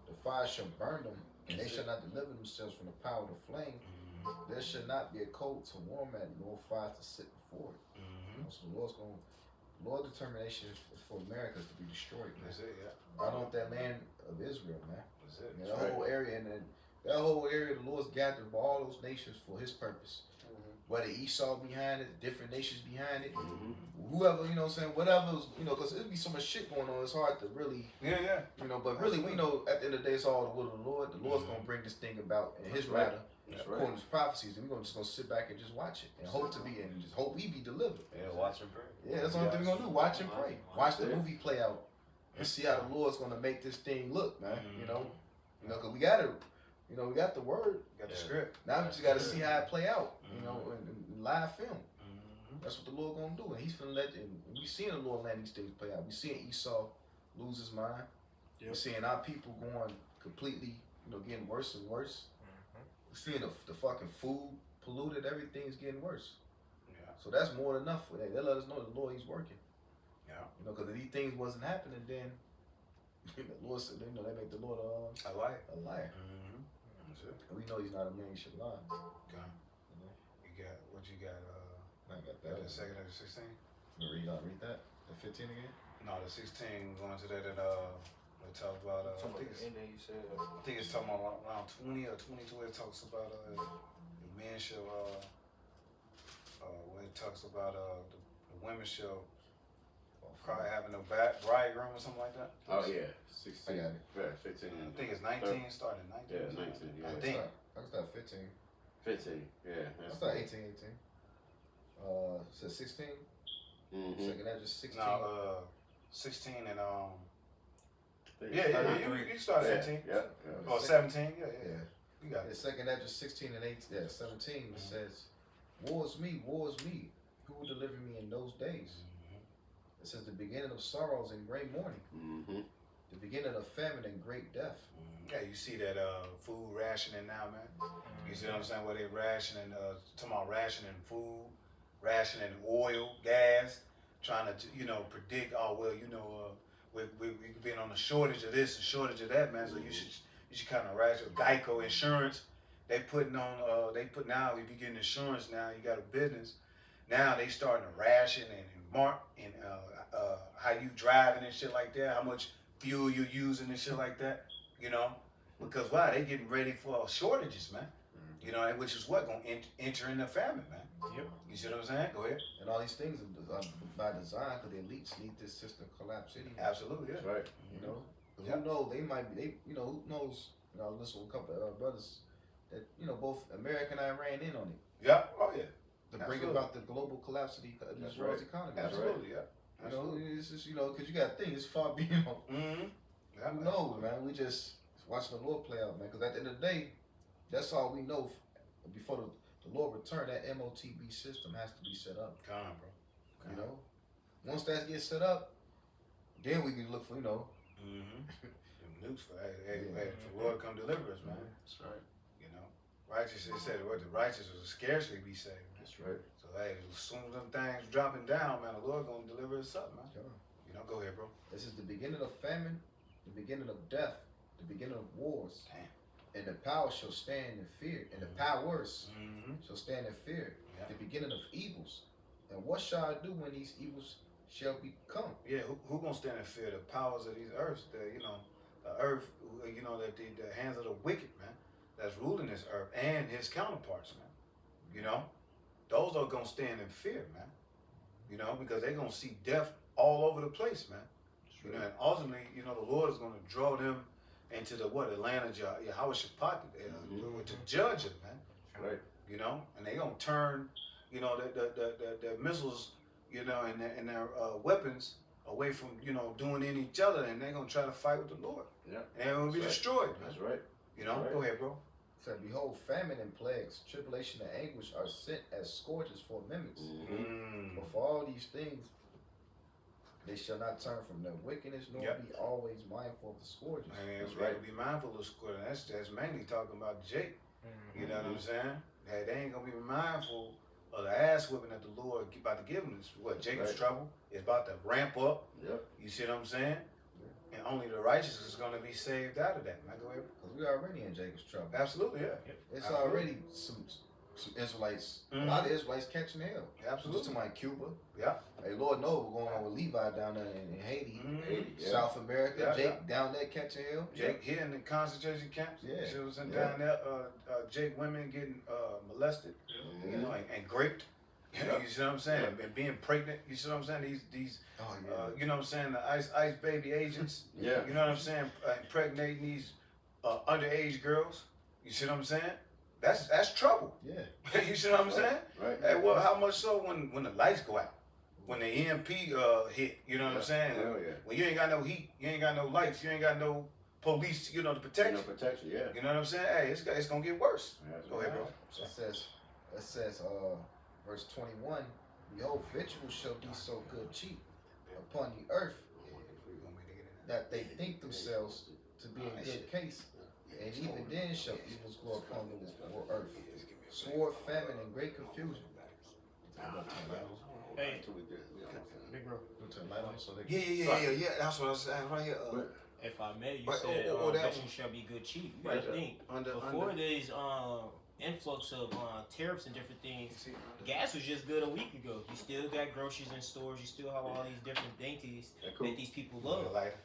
the fire shall burn them, and they shall not deliver themselves from the power of the flame. There shall not be a coal to warm at, nor fire to sit before it. So the Lord's determination is for America to be destroyed, man. That's it, yeah. I don't want that land of Israel, man. That's it. Yeah, that whole area, and then that whole area, the Lord's gathered all those nations for His purpose. Whether Esau behind it, different nations behind it, whoever, you know what I'm saying, whatever's, you know, because it'd be so much shit going on, it's hard to really, Yeah. you know, but really we know at the end of the day it's all the will of the Lord. The Lord's going to bring this thing about in His right. matter, That's according to His prophecies, and we're just going to sit back and just watch it and hope to be, and just hope we be delivered. Yeah, watch and pray. Yeah, that's the only thing we're going to do, watch and pray. Watch the movie play out and see how the Lord's going to make this thing look, man, you know, because we got to, you know, we got the word. Got the script. Now we just got to see how it play out, you know, in live film. That's what the Lord gonna do, and He's finna let. And we seeing the Lord let these things play out. We seeing Esau lose his mind. We seeing our people going completely, you know, getting worse and worse. We seeing the fucking food polluted. Everything's getting worse. Yeah. So that's more than enough for that. They let us know the Lord He's working. Yeah. You know, because if these things wasn't happening, then the Lord said, you know, they make the Lord I like it. a liar. That's it. And we know he's not a man, he should lie. Okay. You know? You got what you got? I got That that. the second of the 16. Read that. The 15 again? No, the 16 going to that. They talk about. I think it's talking about around 20 or 22. It talks about the men shall. When it talks about the women shall cry having no bridegroom or something like that. Oh yeah, 16. I got it. Yeah, 15. I think it's 19, starting 19. Yeah, 19. Yeah, I think. I start 15. 15. Yeah, I that's start 18. Says 16. Mm-hmm. Second that just 16. No, 16 and you start at 18. Yeah. Or 17. Yeah. Yeah. You got The it. second that just 16 and 18. Yeah, 17. It says, "Woe is me, who will deliver me in those days?" It says the beginning of sorrows and great mourning, Mm-hmm. the beginning of famine and great death. Yeah, you see that food rationing now, man. You see what I'm saying? Where they rationing, talking about rationing food, rationing oil, gas, trying to predict. Oh well, we've been on a shortage of this, a shortage of that, man. So you should kind of ration. Geico insurance, they putting on. They put now. If you getting insurance now, you got a business. Now they starting to ration and mark and how you driving and shit like that, how much fuel you're using and shit like that, because why? They getting ready for shortages, man. And which is what gonna enter in the famine, man. Yep. You see what I'm saying? Go ahead. And all these things are by design because the elites need this system collapse anyway. Absolutely, yeah. That's right. You know, 'cause Yeah. who knows? They might be. Who knows? I listen to a couple of brothers that both America and Iran in on it Yeah. Oh yeah. to bring Absolutely. about the global collapse of the That's world's right. economy. That's Absolutely, yeah. It's just because you got to think it's far beyond. Mm-hmm. Yeah, Who knows, man? We just watching the Lord play out, man. Because at the end of the day, that's all we know. Before the Lord return, that MOTB system has to be set up. Come on, bro. You know, once that gets set up, then we can look for Mm-hmm. Nukes for for Lord come deliver us, man. That's right. Righteous. It said what the righteous will scarcely be saved. Man. That's right. So hey, as soon as them things dropping down, man, the Lord gonna deliver us up, man. Sure. Go ahead, bro. This is the beginning of famine, the beginning of death, the beginning of wars. Damn. And the power shall stand in fear, and the powers Mm-hmm. shall stand in fear. Yeah. The beginning of evils. And what shall I do when these evils shall become? Yeah, who gonna stand in fear? The powers of these earths, the earth, that the hands of the wicked, man, that's ruling this earth, and his counterparts, man. Those are gonna stand in fear, man. Because they're gonna see death all over the place, man. And ultimately, the Lord is gonna draw them into the land of Yahweh Shaphat, to judge it, man. Right. And they gonna turn, the missiles, and their weapons away from, doing in each other, and they're gonna try to fight with the Lord. Yeah. And it will be That's right. destroyed, man. That's right. Right. Go ahead, bro. It said, behold, famine and plagues, tribulation and anguish are sent as scourges for mimics. Mm-hmm. But for all these things, they shall not turn from their wickedness, nor Yep. be always mindful of the scourges. And That's we right. gotta be mindful of squid. That's mainly talking about Jake. You know what I'm saying? Hey, they ain't gonna be mindful of the ass whipping that the Lord about to give them. This what Jacob's Right. trouble is about to ramp up. Yep. You see what I'm saying? And only the righteous is gonna be saved out of that. Man, go ahead. Because we already in Jacob's trouble. Absolutely, yeah. It's Absolutely. already some Israelites, a lot of Israelites catching hell. Absolutely. Just to my Cuba. Yeah. Hey, Lord knows what's going on with Levi down there in Haiti, Mhm. Yeah. South America. Yeah, Jake down there catching hell. Jake here in the concentration camps. Yeah. You see what I'm saying? Yeah. Down there, Jake women getting molested, Mm-hmm. and raped. Yeah. You see what I'm saying? And being pregnant. You see what I'm saying? These Oh yeah. you know what I'm saying? The ice baby agents. Yeah. You know what I'm saying? Impregnating these underage girls. You see what I'm saying? That's trouble. Yeah. You see what I'm saying? Right. Hey, well, how much so when the lights go out, when the EMP hit? You know what I'm saying? Hell yeah. When you ain't got no heat, you ain't got no lights, you ain't got no police, to protect you. Protection. Yeah. You know what I'm saying? Hey, it's gonna get worse. That's Go ahead, bro. It says, verse 21, behold, victuals shall be so good cheap upon the earth that they think themselves to be in good case, and even then shall evils go upon this poor earth. Sword, famine, and great confusion. Hey, big bro. Turn light on so they Yeah. That's what I was saying right here. If I may, you But- said or that veterans one. shall be good cheap. You Right gotta think. Before these influx of tariffs and different things, gas was just good a week ago. You still got groceries in stores. You still have all these different dainties That cool. that these people love. Like,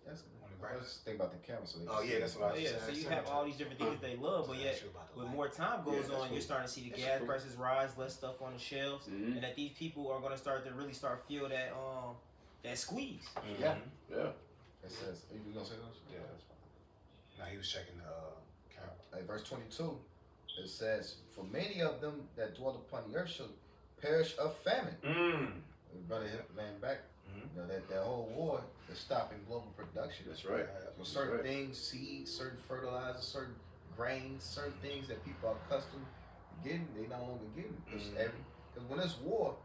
That's I was just thinking about the camera. So they oh can yeah, see that's it. what I was Yeah, saying. so you have all these different things that they love, but yet with more time goes that's on, cool. you're starting to see the That's gas cool. prices rise, less stuff on the shelves, Mhm. and that these people are gonna start to really start feel that that squeeze. Yeah. Yeah. It says, you gonna say those? Yeah, that's fine. Now he was checking the camera. Like verse 22, it says, "For many of them that dwell upon the earth shall perish of famine." Brother hit man back. Mhm. You know that whole war is stopping global production. That's right. So certain right. things, seeds, certain fertilizers, certain grains, certain things that people are accustomed to getting, they no longer getting. Because when there's war,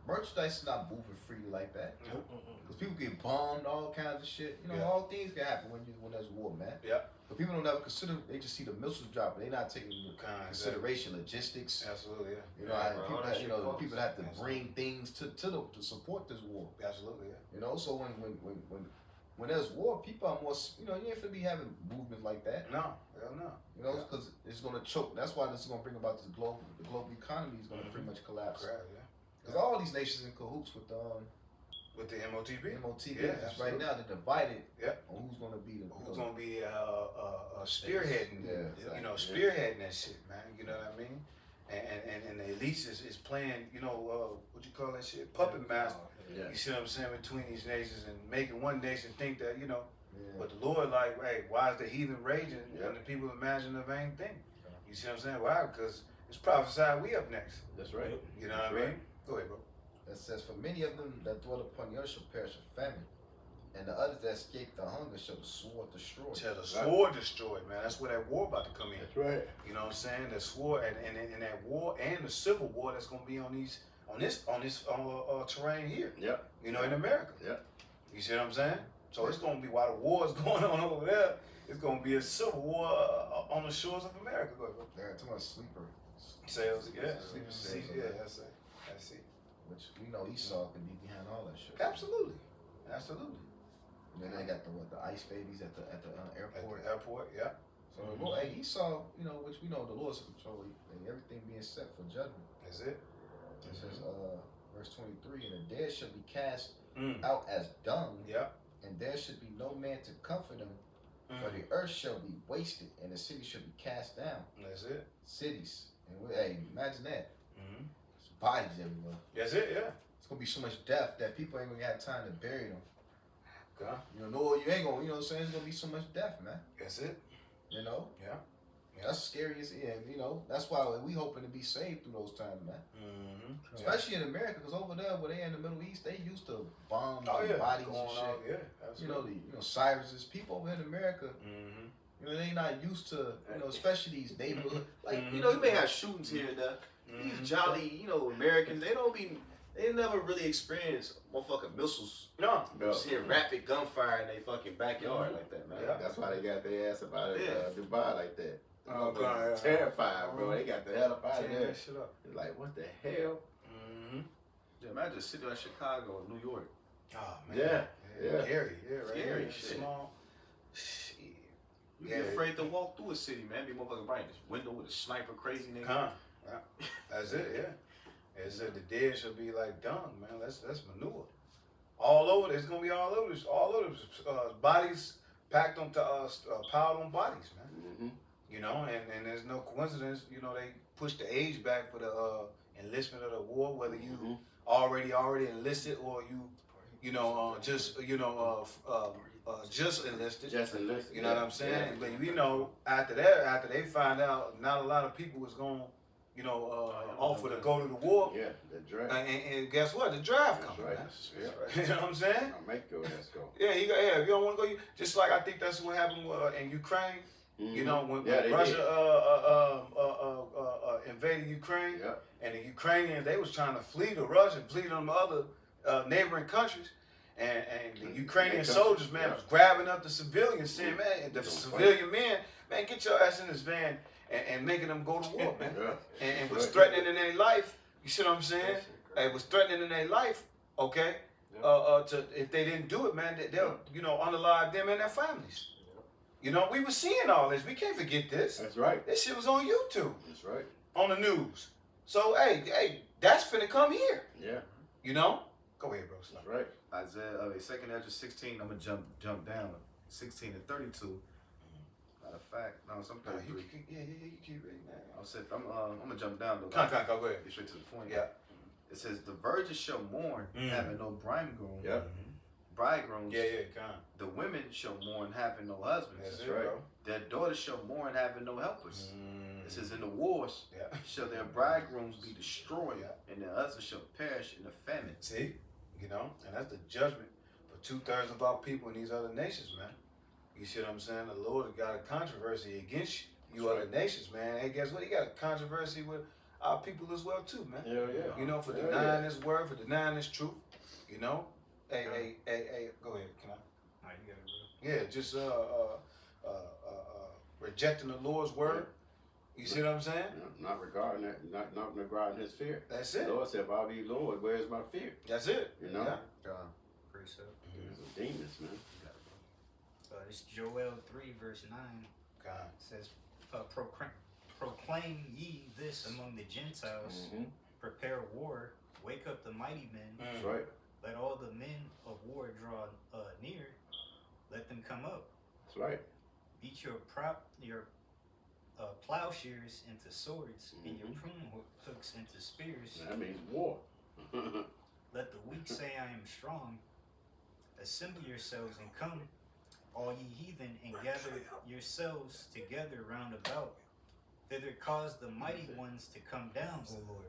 merchandise is not moving freely like that. Because people get bombed, all kinds of shit. You know, Yeah. all things can happen when there's war, man. Yeah. But people don't ever consider. They just see the missiles dropping. They're not taking into consideration logistics. Absolutely, yeah. You know, Yeah, how bro, people, all that have, shit you know, costs. people have to Absolutely. bring things to support this war. Absolutely, yeah. You know, so when there's war, people are more. You know, you ain't finna be having movement like that. No, hell no. You know, Yeah. because it's gonna choke. That's why this is gonna bring about the global economy is gonna pretty much collapse. Crap, yeah. Because all these nations in cahoots with With the MOTP. MOT. Yeah, Just right absolutely. now they're divided Yeah. on who's gonna be the Who's gonna be spearheading? Yeah, You know, exactly. spearheading that shit, man. You know what I mean? And the elites is playing. You know, what you call that shit? Puppet master. Yeah. You see what I'm saying between these nations and making one nation think that Yeah. But the Lord, like, hey, why is the heathen raging Yeah. and the people imagine a vain thing? You see what I'm saying? Why? Because it's prophesied we up next. That's right. You know what I That's mean? right. Go ahead, bro. That says, "For many of them that dwell upon the earth shall perish of famine, and the others that escape the hunger shall the sword destroy." Tell the sword destroyed, man. That's where that war about to come in. That's right. You know what I'm saying? The sword and that war and the civil war that's gonna be on this terrain here. Yep. You know, in America. Yep. You see what I'm saying? So it's gonna be while the war is going on over there, it's gonna be a civil war on the shores of America. Go ahead, bro. They're talking about sleeper Sales, yeah. Sleeper See, cells, yeah, okay. that's it. That's it. which we know Esau could be behind all that shit. Absolutely. Absolutely. And then they got the ice babies at the At airport. the airport, yeah. So the Lord, hey, Esau, which we know the Lord's in control, and everything being set for judgment. That's it. It says, verse 23, "And the dead shall be cast Mm. out as dung, Yeah. and there should be no man to comfort them. Mm. For the earth shall be wasted, and the city shall be cast down." That's it. Cities, and hey, imagine that. Mm-hmm. There's bodies everywhere. That's it, yeah. It's gonna be so much death that people ain't gonna have time to bury them. Okay. No, you ain't gonna. You know what I'm saying? There's gonna be so much death, man. That's it. You know. Yeah. That's scary as yeah. That's why we hoping to be saved through those times, man. Mm-hmm. Especially in America, because over there, where they in the Middle East, they used to bombs Oh, and yeah. bodies Going and shit. on, yeah. Absolutely. Cyrus's people over in America. Mm-hmm. They not used to, especially these neighborhood. Like, you may have shootings here and there. Mm-hmm. These jolly, Americans, they never really experience motherfucking missiles. No. No. Just hear rapid gunfire in their fucking backyard like that, man. Yeah. That's why they got their ass about it, Yeah. Dubai like that. Oh, Motherfuckers God, yeah. terrified, bro. They got the hell up out of Tear there. that shit up. It's like, what the hell? Mm-hmm. Yeah, imagine a city like Chicago or New York. Oh, man. Yeah. Yeah. Scary. Yeah, right. Scary here. shit. Small. Shit. You Yeah. be afraid to walk through a city, man. Be motherfucking right in this window with a sniper crazy nigga. Come. Yeah. That's it, yeah. It said the dead shall be like dung, man. That's manure. All over. It's gonna be all over. Bodies packed on piled on bodies, man. Mm-hmm. And there's no coincidence. They push the age back for the enlistment of the war, whether you Mhm. already enlisted or just enlisted. Just enlisted. You know what I'm saying? Yeah. But after they find out, not a lot of people is going, offer to go to the war. Yeah, the draft. And guess what? The draft That's comes. right. man. Yeah. You know what I'm saying? I'll make go. Let's go. Yeah, if you don't want to go, just like I think that's what happened in Ukraine. Mhm. When Yeah, they Russia invaded Ukraine, did. Yeah. and the Ukrainians, they was trying to flee to Russia and flee to them other neighboring countries. And the Ukrainian countries, soldiers, man, yeah. was grabbing up the civilians, saying, man, the Don't civilian men, man, get your ass in this van and making them go to war, man. Yeah. And was Right. threatening in their life. You see what I'm saying? That's it, It was threatening in their life, okay? to if they didn't do it, man, they'll unalive them and their families. We were seeing all this. We can't forget this. That's right. This shit was on YouTube, That's right. on the news. So hey, that's finna come here. Yeah. Go ahead, bro. That's right. Isaiah, 2nd Ezra 16. I'm gonna jump down 16 to 32. Matter of fact, no, some You 33. keep reading that. I'm gonna jump down though. Go ahead. Get straight to the point. Yeah. It says the virgins shall mourn, having no bridegroom. Yeah. Bridegrooms. Con. The women shall mourn, having no husbands. That's That's it, right. bro. Their daughters shall mourn, having no helpers. It says in the wars Yeah. shall their bridegrooms be destroyed, Yeah. and their husbands shall perish in the famine. See, and that's the judgment for 2/3 of our people in these other nations, man. You see what I'm saying? The Lord has got a controversy against you That's other nations, man. Hey, guess what? He got a controversy with our people as well too, man. Hell yeah. For Hell denying yeah. His word, for denying His truth. Hey, go ahead, can I? Nah, you got it, bro. Yeah, just rejecting the Lord's word. You see what I'm saying? Yeah, not regarding that, not regarding his fear. That's The it. Lord said, if I be Lord, where's my fear? That's it. You know? Yeah. Precept. There's a demons, man. It's Joel 3, verse 9. God. It says, proclaim ye this among the Gentiles, Mm-hmm. prepare war, wake up the mighty men, That's right. let all the men of war draw near, let them come up, That's right. beat your plowshares into swords, and your pruning hooks into spears. That means war. Let the weak say, I am strong. Assemble yourselves and come, all ye heathen, and gather yourselves together round about. Thither cause the mighty ones to come down, O Lord.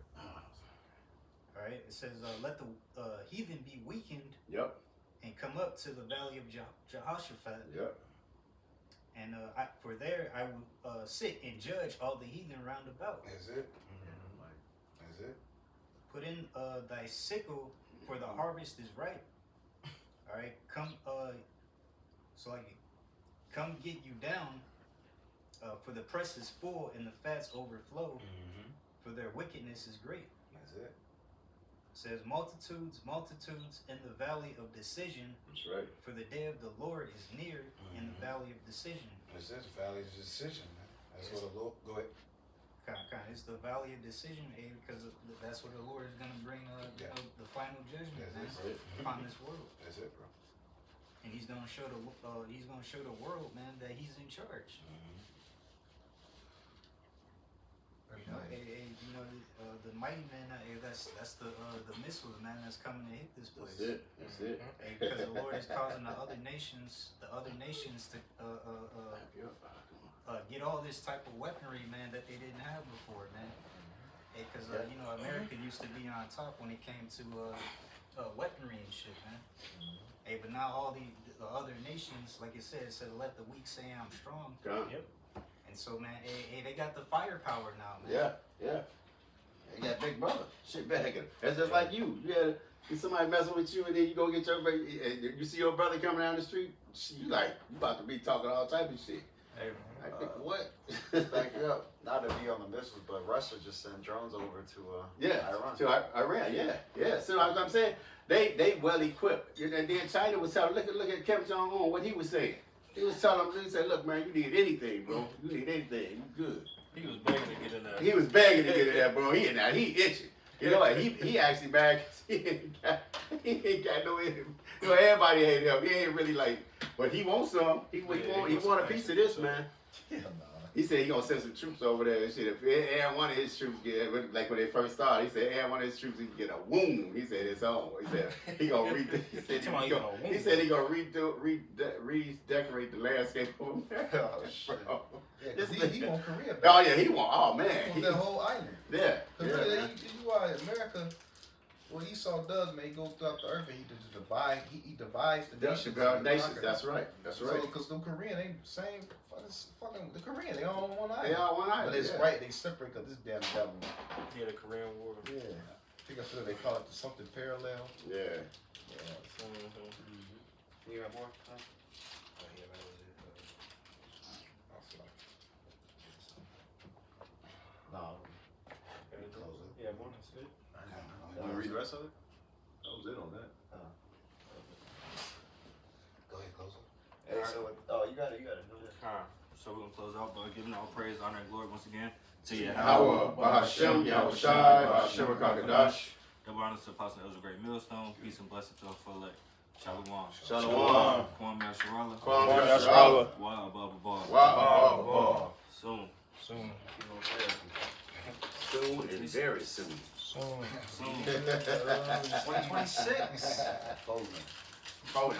Alright, it says, let the heathen be weakened Yep. and come up to the valley of Jehoshaphat. Yep. And for there I will sit and judge all the heathen round about. That's it. That's it. Put in thy sickle, for the harvest is ripe. Alright, come get you down, for the press is full and the fats overflow, for their wickedness is great. That's it. It says multitudes in the valley of decision, That's right. for the day of the Lord is near in the valley of decision. That's it. Valley of decision, man. That's what the Lord. Go ahead. It's the valley of decision, because that's where the Lord is going to bring the final judgment, man, That's it. upon this world. That's it, bro. And he's gonna show the world, man, that he's in charge. The mighty man. That's the missiles, man, that's coming to hit this place. That's it. That's it. Because the Lord is causing the other nations to get all this type of weaponry, man, that they didn't have before, man. Because America used to be on top when it came to weaponry and shit, man. Hey, but now all the other nations, like it said, let the weak say I'm strong. Yep. And so, man, they got the firepower now, man. Yeah. Yeah. You got big brother. Shit bagging. That's just like you. You had somebody messing with you, and then you go get your brother. You see your brother coming down the street. You about to be talking all type of shit. Hey, I think what? Back it up. Not to be on the missiles, but Russia just sent drones over to Iran. To Iran, yeah. So I'm saying they well equipped. And then China was telling, look at Kim Jong Un, what he was saying. He was telling them, he said, look, man, you need anything, bro. You need anything. You good. He was begging to get in there. He was begging to get in there, bro. He itching. You know what? He actually back. He ain't got no. Everybody hate him. He ain't really like. But he wants some. He want a piece of this, man. He said he gonna send some troops over there and shit. If every one of his troops get, like when they first started, he said every one of his troops he can get a wound. He said it's on. He said he gonna he gonna redecorate the landscape over there. Oh shit. Yeah, This cause he want Korea back. Oh yeah, he want. Oh man, He want that whole island. yeah. Cause Yeah, really, man. you are America. What Esau does, man, he goes throughout the earth and he just divide. He divides the That's nations. the and nations. conquer. That's right. That's right. So, cause the Korean, they same. Fucking the Korean, they all on one island. They all one island. But it's yeah. right. They separate because this damn devil. Yeah, the Korean War. Yeah. I think I feel they call it something parallel. Yeah. Yeah. You got more? Oh, yeah, that was it. No. Yeah, more. That's it. You want to read the rest of it? That was it on that. Hey, so you got it. Go ahead. Alright, so we're gonna close out by giving all praise, honor, and glory once again to Yahweh. Yahweh, Bahashem, Yahweh Shai, Bahashem HaKadosh. Double honors to Apostle Elder Great Millstone. Peace and blessing to us for elect. Shalom. Shalom. Kwame Sharala. Kwame Yasharala. Wa above above. Wow. Soon. Soon. Soon and very soon. Soon. Soon. 2026. Folding. Folding.